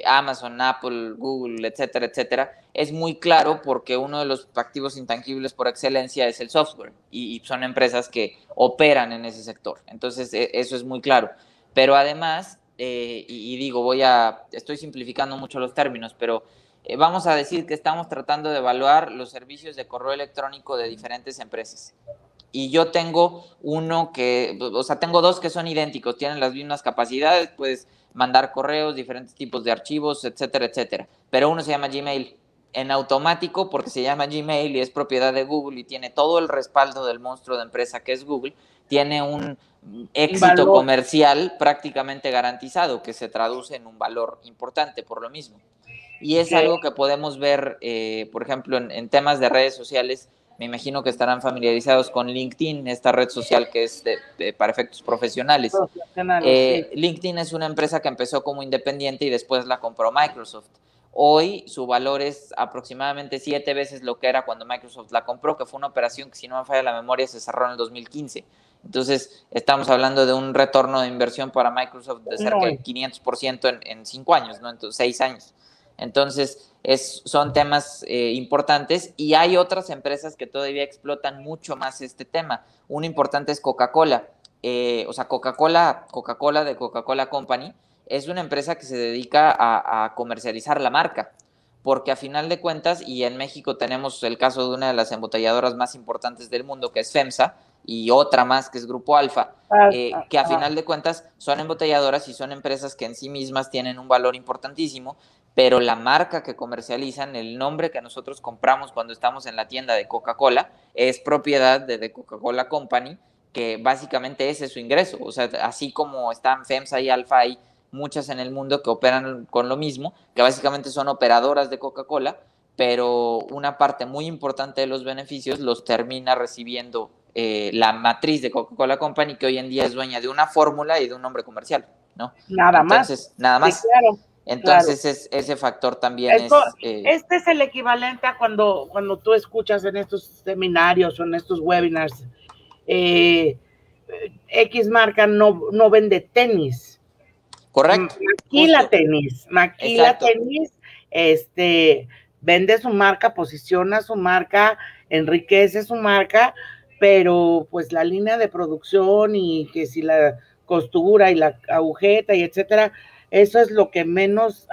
Amazon, Apple, Google, etcétera, etcétera, es muy claro porque uno de los activos intangibles por excelencia es el software, y son empresas que operan en ese sector. Entonces, eso es muy claro. Pero además, y digo, estoy simplificando mucho los términos, pero vamos a decir que estamos tratando de evaluar los servicios de correo electrónico de diferentes empresas. Y yo tengo tengo dos que son idénticos, tienen las mismas capacidades, puedes mandar correos, diferentes tipos de archivos, etcétera, etcétera. Pero uno se llama Gmail en automático porque se llama Gmail y es propiedad de Google y tiene todo el respaldo del monstruo de empresa que es Google. Tiene un éxito comercial prácticamente garantizado, que se traduce en un valor importante por lo mismo. Y es algo que podemos ver, por ejemplo, en temas de redes sociales. Me imagino que estarán familiarizados con LinkedIn, esta red social que es para efectos profesionales. Sí. LinkedIn es una empresa que empezó como independiente y después la compró Microsoft. Hoy su valor es aproximadamente 7 veces lo que era cuando Microsoft la compró, que fue una operación que, si no me falla la memoria, se cerró en el 2015. Entonces, estamos hablando de un retorno de inversión para Microsoft de cerca del 500% en 5 años, ¿no? Entonces, 6 años. Entonces, son temas importantes, y hay otras empresas que todavía explotan mucho más este tema. Una importante es Coca-Cola. O sea, Coca-Cola de Coca-Cola Company es una empresa que se dedica a comercializar la marca, porque a final de cuentas, y en México tenemos el caso de una de las embotelladoras más importantes del mundo, que es FEMSA, y otra más que es Grupo Alfa, que a final de cuentas son embotelladoras y son empresas que en sí mismas tienen un valor importantísimo, pero la marca que comercializan, el nombre que nosotros compramos cuando estamos en la tienda de Coca-Cola, es propiedad de Coca-Cola Company, que básicamente ese es su ingreso. O sea, así como están FEMSA y Alfa, hay muchas en el mundo que operan con lo mismo, que básicamente son operadoras de Coca-Cola, pero una parte muy importante de los beneficios los termina recibiendo la matriz de Coca-Cola Company, que hoy en día es dueña de una fórmula y de un nombre comercial, ¿no? Nada más. Sí, claro. Entonces, ese factor también este es el equivalente a cuando tú escuchas en estos seminarios o en estos webinars, X marca no vende tenis. Correcto. Maquila tenis, vende su marca, posiciona su marca, enriquece su marca, pero pues la línea de producción y que si la costura y la agujeta y etcétera, eso es lo que menos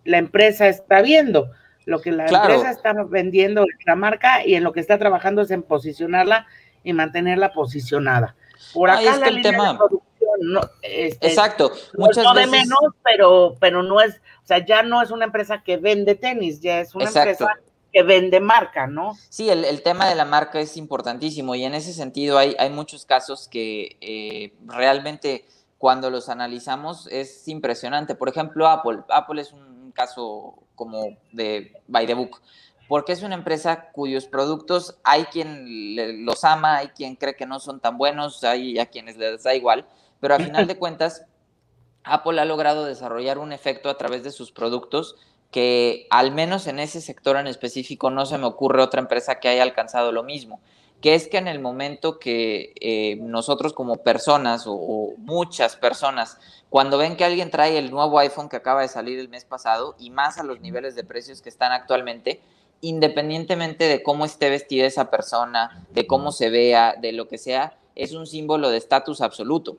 la empresa está viendo. Lo que la empresa está vendiendo es la marca, y en lo que está trabajando es en posicionarla y mantenerla posicionada. Por acá la línea de producción, exacto. Muchas veces, de menos, pero no es, o sea, ya no es una empresa que vende tenis, ya es una empresa que vende marca, ¿no? Sí, el tema de la marca es importantísimo, y en ese sentido hay muchos casos que realmente, cuando los analizamos, es impresionante. Por ejemplo, Apple es un caso como de by the book, porque es una empresa cuyos productos hay quien los ama, hay quien cree que no son tan buenos, hay a quienes les da igual, pero a final de cuentas, Apple ha logrado desarrollar un efecto a través de sus productos que, al menos en ese sector en específico, no se me ocurre otra empresa que haya alcanzado lo mismo, que es que en el momento que nosotros como personas o muchas personas, cuando ven que alguien trae el nuevo iPhone que acaba de salir el mes pasado, y más a los niveles de precios que están actualmente, independientemente de cómo esté vestida esa persona, de cómo se vea, de lo que sea, es un símbolo de estatus absoluto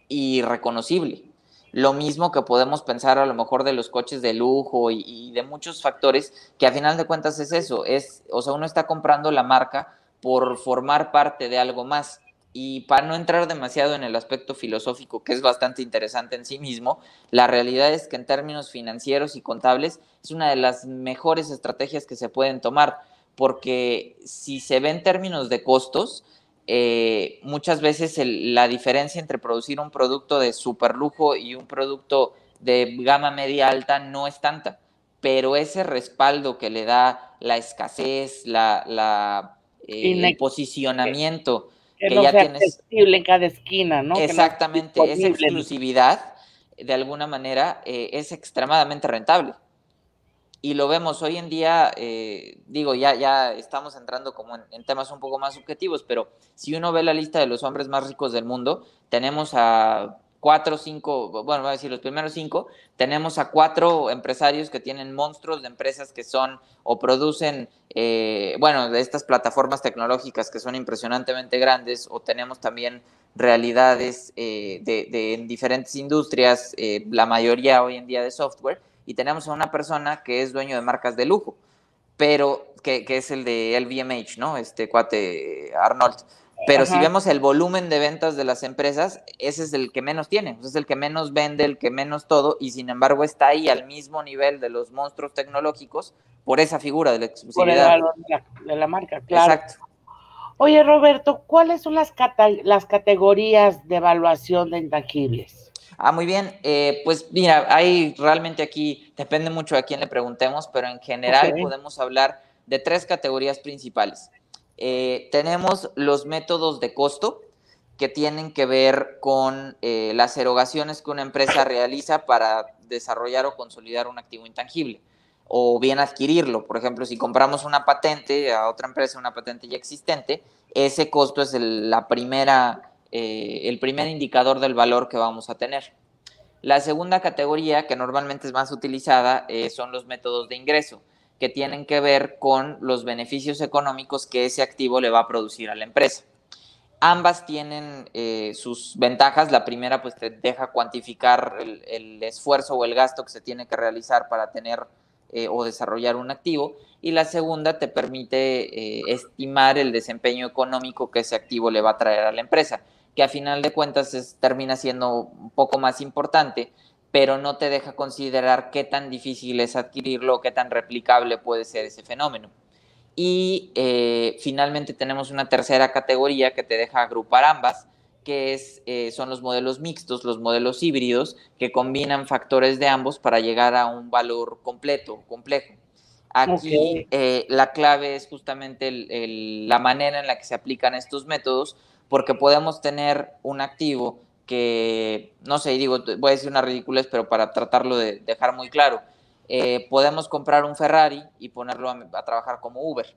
y reconocible. Lo mismo que podemos pensar a lo mejor de los coches de lujo y de muchos factores que a final de cuentas es eso, o sea, uno está comprando la marca por formar parte de algo más. Y para no entrar demasiado en el aspecto filosófico, que es bastante interesante en sí mismo, la realidad es que en términos financieros y contables es una de las mejores estrategias que se pueden tomar, porque si se ve en términos de costos, muchas veces la diferencia entre producir un producto de super lujo y un producto de gama media alta no es tanta, pero ese respaldo que le da la escasez, el posicionamiento que que no ya sea tienes, accesible en cada esquina, ¿no? Que no esté exactamente, esa disponible. exclusividad, de alguna manera, es extremadamente rentable. Y lo vemos hoy en día, digo, ya estamos entrando como en temas un poco más subjetivos, pero si uno ve la lista de los hombres más ricos del mundo, tenemos a 4 o 5, bueno, voy a decir los primeros 5, tenemos a 4 empresarios que tienen monstruos de empresas que son o producen, bueno, de estas plataformas tecnológicas que son impresionantemente grandes, o tenemos también realidades en diferentes industrias, la mayoría hoy en día de software, y tenemos a una persona que es dueño de marcas de lujo, pero que es el de LVMH, ¿no? Este cuate Arnold. Pero si Ajá. vemos el volumen de ventas de las empresas, ese es el que menos tiene, es el que menos vende, el que menos todo, y sin embargo está ahí al mismo nivel de los monstruos tecnológicos por esa figura de la Por el exclusividad. valor de la marca, claro. Exacto. Oye, Roberto, ¿cuáles son las categorías de evaluación de intangibles? Muy bien. Pues mira, hay realmente aquí, depende mucho a quién le preguntemos, pero en Ok. general podemos hablar de 3 categorías principales. Tenemos los métodos de costo, que tienen que ver con las erogaciones que una empresa realiza para desarrollar o consolidar un activo intangible, o bien adquirirlo. Por ejemplo, si compramos una patente a otra empresa, una patente ya existente, ese costo es el primer indicador del valor que vamos a tener. La segunda categoría, que normalmente es más utilizada, son los métodos de ingreso, que tienen que ver con los beneficios económicos que ese activo le va a producir a la empresa. Ambas tienen sus ventajas. La primera, pues te deja cuantificar el esfuerzo o el gasto que se tiene que realizar para tener o desarrollar un activo. Y la segunda te permite estimar el desempeño económico que ese activo le va a traer a la empresa, que a final de cuentas termina siendo un poco más importante, pero no te deja considerar qué tan difícil es adquirirlo, qué tan replicable puede ser ese fenómeno. Y finalmente tenemos una tercera categoría que te deja agrupar ambas, que son los modelos mixtos, los modelos híbridos, que combinan factores de ambos para llegar a un valor completo, complejo. Ok. Aquí la clave es justamente la manera en la que se aplican estos métodos, porque podemos tener un activo que, no sé, digo, voy a decir una ridiculez, pero para tratarlo de dejar muy claro, podemos comprar un Ferrari y ponerlo a trabajar como Uber.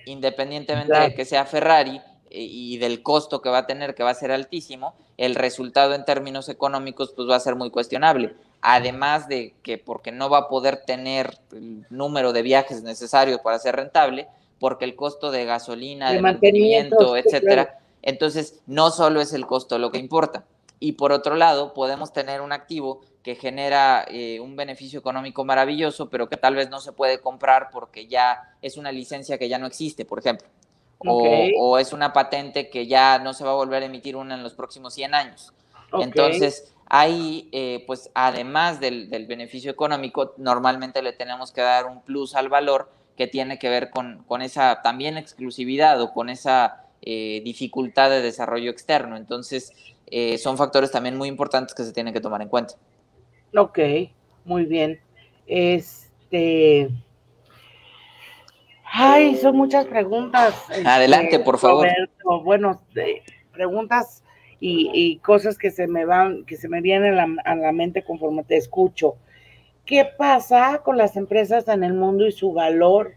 Independientemente Claro. de que sea Ferrari y del costo que va a tener, que va a ser altísimo, el resultado en términos económicos pues va a ser muy cuestionable. Además de que porque no va a poder tener el número de viajes necesarios para ser rentable, porque el costo de gasolina, De de mantenimiento, mantenimiento, sí, claro. etcétera. Entonces, no solo es el costo lo que importa. Y por otro lado, podemos tener un activo que genera un beneficio económico maravilloso, pero que tal vez no se puede comprar porque ya es una licencia que ya no existe, por ejemplo, Ok, o es una patente que ya no se va a volver a emitir una en los próximos 100 años. ok. Entonces, ahí, pues además del beneficio económico, normalmente le tenemos que dar un plus al valor que tiene que ver con esa también exclusividad o con esa dificultad de desarrollo externo. Entonces, son factores también muy importantes que se tienen que tomar en cuenta. Ok, muy bien. Este, ay, son muchas preguntas, Adelante, por favor. Roberto. Bueno, preguntas y cosas que se me van, que se me vienen a la mente conforme te escucho. ¿Qué pasa con las empresas en el mundo y su valor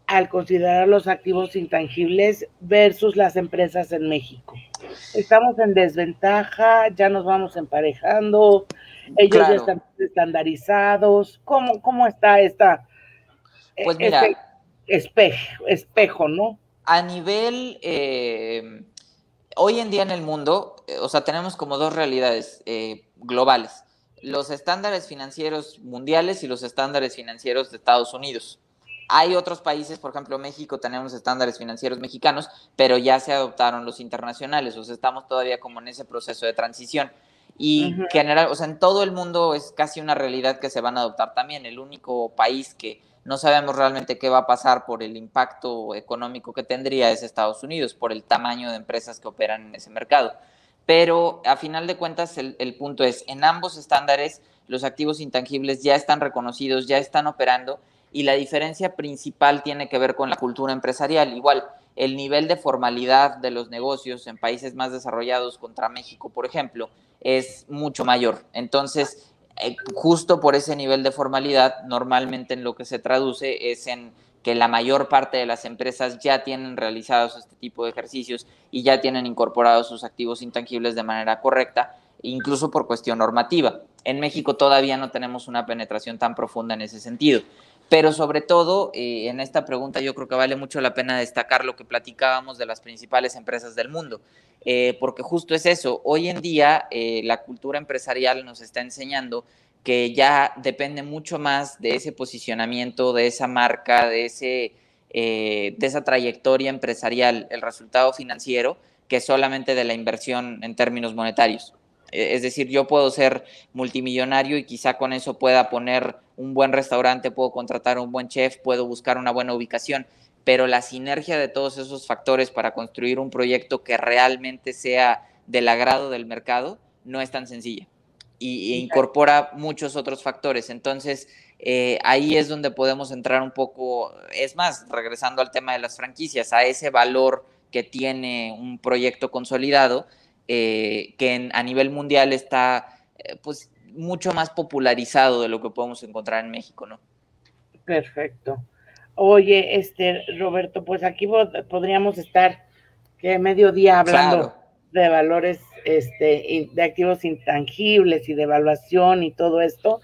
al considerar los activos intangibles versus las empresas en México? Estamos en desventaja, ya nos vamos emparejando, ellos ya Claro. están estandarizados. ¿Cómo está Pues este mira, espejo, ¿no? A nivel, hoy en día en el mundo, o sea, tenemos como dos realidades globales, los estándares financieros mundiales y los estándares financieros de Estados Unidos. Hay otros países, por ejemplo, México, tenemos estándares financieros mexicanos, pero ya se adoptaron los internacionales, o sea, estamos todavía como en ese proceso de transición. Y general, o sea, en todo el mundo es casi una realidad que se van a adoptar también. El único país que no sabemos realmente qué va a pasar por el impacto económico que tendría es Estados Unidos, por el tamaño de empresas que operan en ese mercado. Pero a final de cuentas el punto es, en ambos estándares los activos intangibles ya están reconocidos, ya están operando, y la diferencia principal tiene que ver con la cultura empresarial. Igual, el nivel de formalidad de los negocios en países más desarrollados contra México, por ejemplo, es mucho mayor. Entonces, justo por ese nivel de formalidad, normalmente en lo que se traduce es en que la mayor parte de las empresas ya tienen realizados este tipo de ejercicios y ya tienen incorporados sus activos intangibles de manera correcta, incluso por cuestión normativa. En México todavía no tenemos una penetración tan profunda en ese sentido. Pero sobre todo, en esta pregunta yo creo que vale mucho la pena destacar lo que platicábamos de las principales empresas del mundo, porque justo es eso. Hoy en día la cultura empresarial nos está enseñando que ya depende mucho más de ese posicionamiento, de esa marca, de esa trayectoria empresarial, el resultado financiero, que solamente de la inversión en términos monetarios. Es decir, yo puedo ser multimillonario y quizá con eso pueda poner un buen restaurante, puedo contratar a un buen chef, puedo buscar una buena ubicación, pero la sinergia de todos esos factores para construir un proyecto que realmente sea del agrado del mercado no es tan sencilla y incorpora muchos otros factores. Entonces, ahí es donde podemos entrar un poco, es más, regresando al tema de las franquicias, a ese valor que tiene un proyecto consolidado, que a nivel mundial está pues mucho más popularizado de lo que podemos encontrar en México, ¿no? Perfecto. Oye, Roberto, pues aquí podríamos estar que mediodía hablando Claro. de valores, de activos intangibles y de evaluación y todo esto,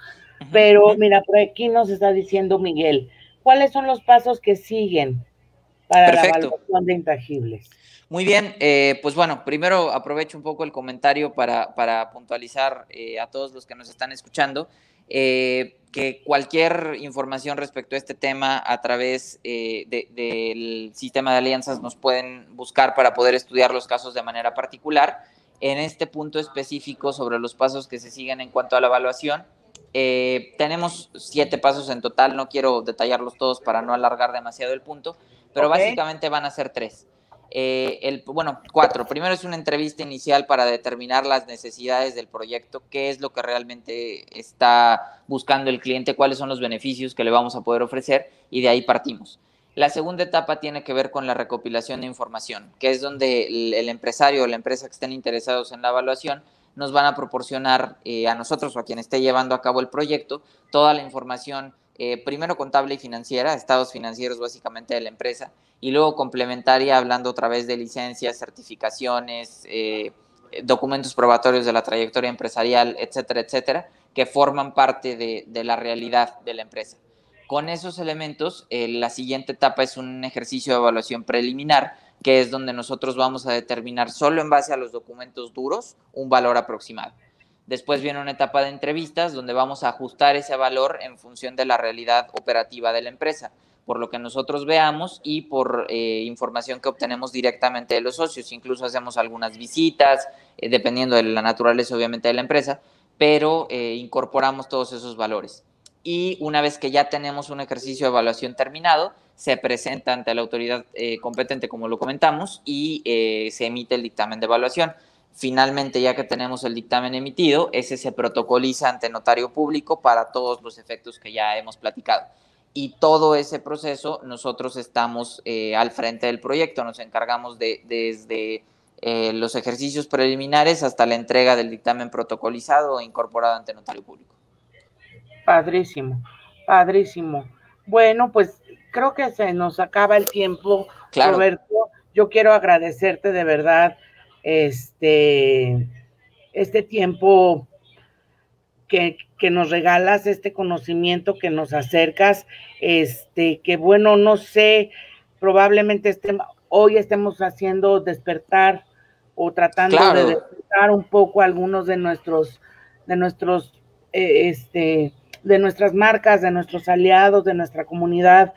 pero mira, por aquí nos está diciendo Miguel, ¿cuáles son los pasos que siguen para la Perfecto. evaluación de intangibles? Muy bien, pues bueno, primero aprovecho un poco el comentario para puntualizar a todos los que nos están escuchando, que cualquier información respecto a este tema a través del sistema de alianzas nos pueden buscar para poder estudiar los casos de manera particular. En este punto específico sobre los pasos que se siguen en cuanto a la evaluación, tenemos 7 pasos en total, no quiero detallarlos todos para no alargar demasiado el punto, pero básicamente van a ser 3. Bueno, 4. Primero es una entrevista inicial para determinar las necesidades del proyecto, qué es lo que realmente está buscando el cliente, cuáles son los beneficios que le vamos a poder ofrecer, y de ahí partimos. La segunda etapa tiene que ver con la recopilación de información, que es donde el empresario o la empresa que estén interesados en la evaluación nos van a proporcionar a nosotros o a quien esté llevando a cabo el proyecto toda la información, primero contable y financiera, estados financieros básicamente de la empresa, y luego complementaria hablando otra vez de licencias, certificaciones, documentos probatorios de la trayectoria empresarial, etcétera, etcétera, que forman parte de la realidad de la empresa. Con esos elementos, la siguiente etapa es un ejercicio de evaluación preliminar, que es donde nosotros vamos a determinar solo en base a los documentos duros un valor aproximado. Después viene una etapa de entrevistas donde vamos a ajustar ese valor en función de la realidad operativa de la empresa, por lo que nosotros veamos y por información que obtenemos directamente de los socios. Incluso hacemos algunas visitas, dependiendo de la naturaleza obviamente de la empresa, pero incorporamos todos esos valores. Y una vez que ya tenemos un ejercicio de evaluación terminado, se presenta ante la autoridad competente, como lo comentamos, y se emite el dictamen de evaluación. Finalmente, ya que tenemos el dictamen emitido, ese se protocoliza ante notario público para todos los efectos que ya hemos platicado. Y todo ese proceso nosotros estamos al frente del proyecto, nos encargamos desde los ejercicios preliminares hasta la entrega del dictamen protocolizado e incorporado ante notario público. Padrísimo, padrísimo. Bueno, pues creo que se nos acaba el tiempo, claro. Roberto. Yo quiero agradecerte de verdad este tiempo que nos regalas, este conocimiento que nos acercas, que bueno, no sé, probablemente hoy estemos haciendo despertar o tratando de despertar un poco algunos de nuestros, de nuestras marcas, de nuestros aliados, de nuestra comunidad,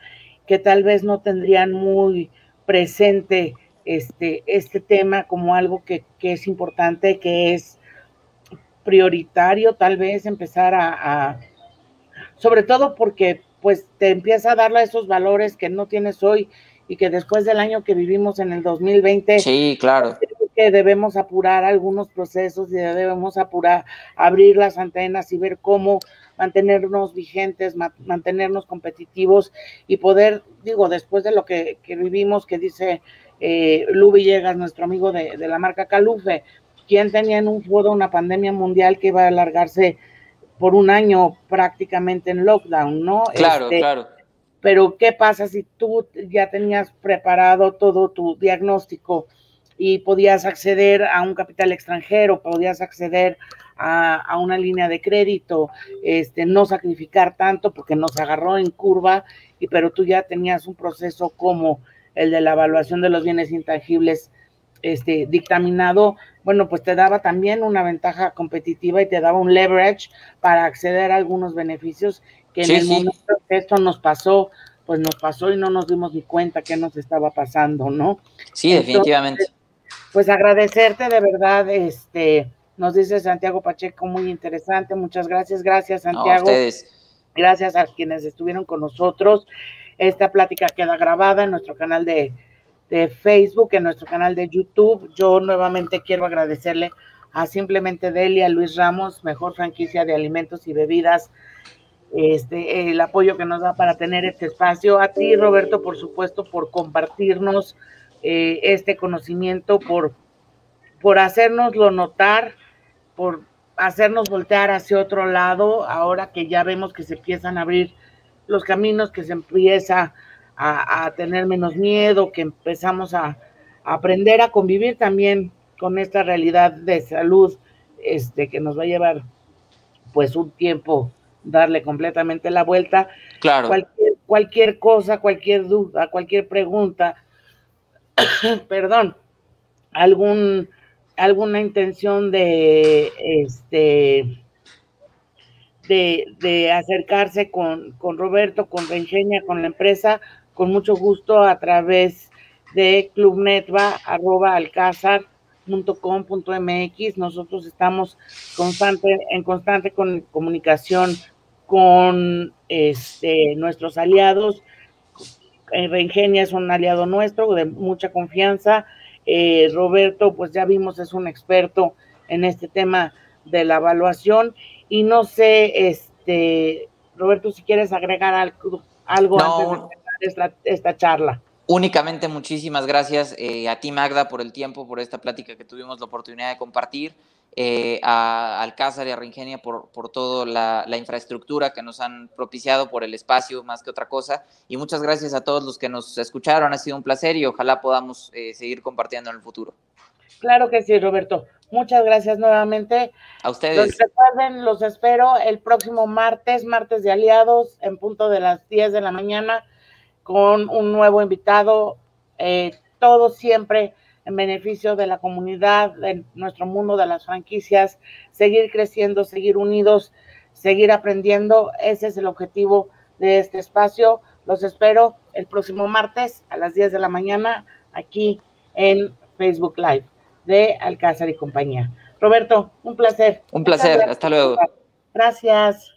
que tal vez no tendrían muy presente este tema como algo que es importante, que es prioritario, tal vez empezar sobre todo porque pues te empieza a darle esos valores que no tienes hoy y que después del año que vivimos en el 2020, sí, claro, que debemos apurar algunos procesos y debemos abrir las antenas y ver cómo mantenernos vigentes, mantenernos competitivos y poder, digo, después de lo que vivimos, que dice Lu Villegas, nuestro amigo de la marca Calufe, quien tenía en un foro una pandemia mundial que iba a alargarse por un año prácticamente en lockdown, ¿no? Claro, claro. Pero ¿qué pasa si tú ya tenías preparado todo tu diagnóstico y podías acceder a un capital extranjero, podías acceder a una línea de crédito, no sacrificar tanto porque nos agarró en curva, pero tú ya tenías un proceso como el de la evaluación de los bienes intangibles dictaminado, bueno, pues te daba también una ventaja competitiva y te daba un leverage para acceder a algunos beneficios que en el momento que esto nos pasó, pues nos pasó y no nos dimos ni cuenta qué nos estaba pasando, ¿no? Sí, entonces, definitivamente. Pues agradecerte de verdad, nos dice Santiago Pacheco, muy interesante, muchas gracias, Santiago. No, a ustedes. Gracias a quienes estuvieron con nosotros. Esta plática queda grabada en nuestro canal de Facebook, en nuestro canal de YouTube. Yo nuevamente quiero agradecerle a Simplemente Deli, a Luis Ramos, mejor franquicia de alimentos y bebidas, el apoyo que nos da para tener este espacio. A ti, Roberto, por supuesto, por compartirnos este conocimiento, por hacérnoslo notar, por hacernos voltear hacia otro lado, ahora que ya vemos que se empiezan a abrir los caminos, que se empieza a tener menos miedo, que empezamos a aprender a convivir también con esta realidad de salud, que nos va a llevar pues un tiempo darle completamente la vuelta. Claro. Cualquier cosa, cualquier duda, cualquier pregunta, perdón, alguna intención de acercarse con Roberto, con Reingenia, con la empresa, con mucho gusto a través de clubnetva@alcazar.com.mx. Nosotros estamos en constante comunicación con nuestros aliados. Reingenia es un aliado nuestro de mucha confianza. Roberto, pues ya vimos, es un experto en este tema de la evaluación. Y no sé, Roberto, si quieres agregar algo antes de empezar esta charla. Únicamente muchísimas gracias a ti, Magda, por el tiempo, por esta plática que tuvimos la oportunidad de compartir, a Alcázar y a Reingenia por toda la infraestructura que nos han propiciado, por el espacio más que otra cosa, y muchas gracias a todos los que nos escucharon. Ha sido un placer y ojalá podamos seguir compartiendo en el futuro. Claro que sí, Roberto. Muchas gracias nuevamente. A ustedes. Recuerden, los espero el próximo martes de aliados, en punto de las 10 de la mañana, con un nuevo invitado, todo siempre en beneficio de la comunidad, de nuestro mundo de las franquicias, seguir creciendo, seguir unidos, seguir aprendiendo. Ese es el objetivo de este espacio. Los espero el próximo martes a las 10 de la mañana aquí en Facebook Live de Alcázar y compañía. Roberto, un placer. Un placer, hasta luego. Gracias.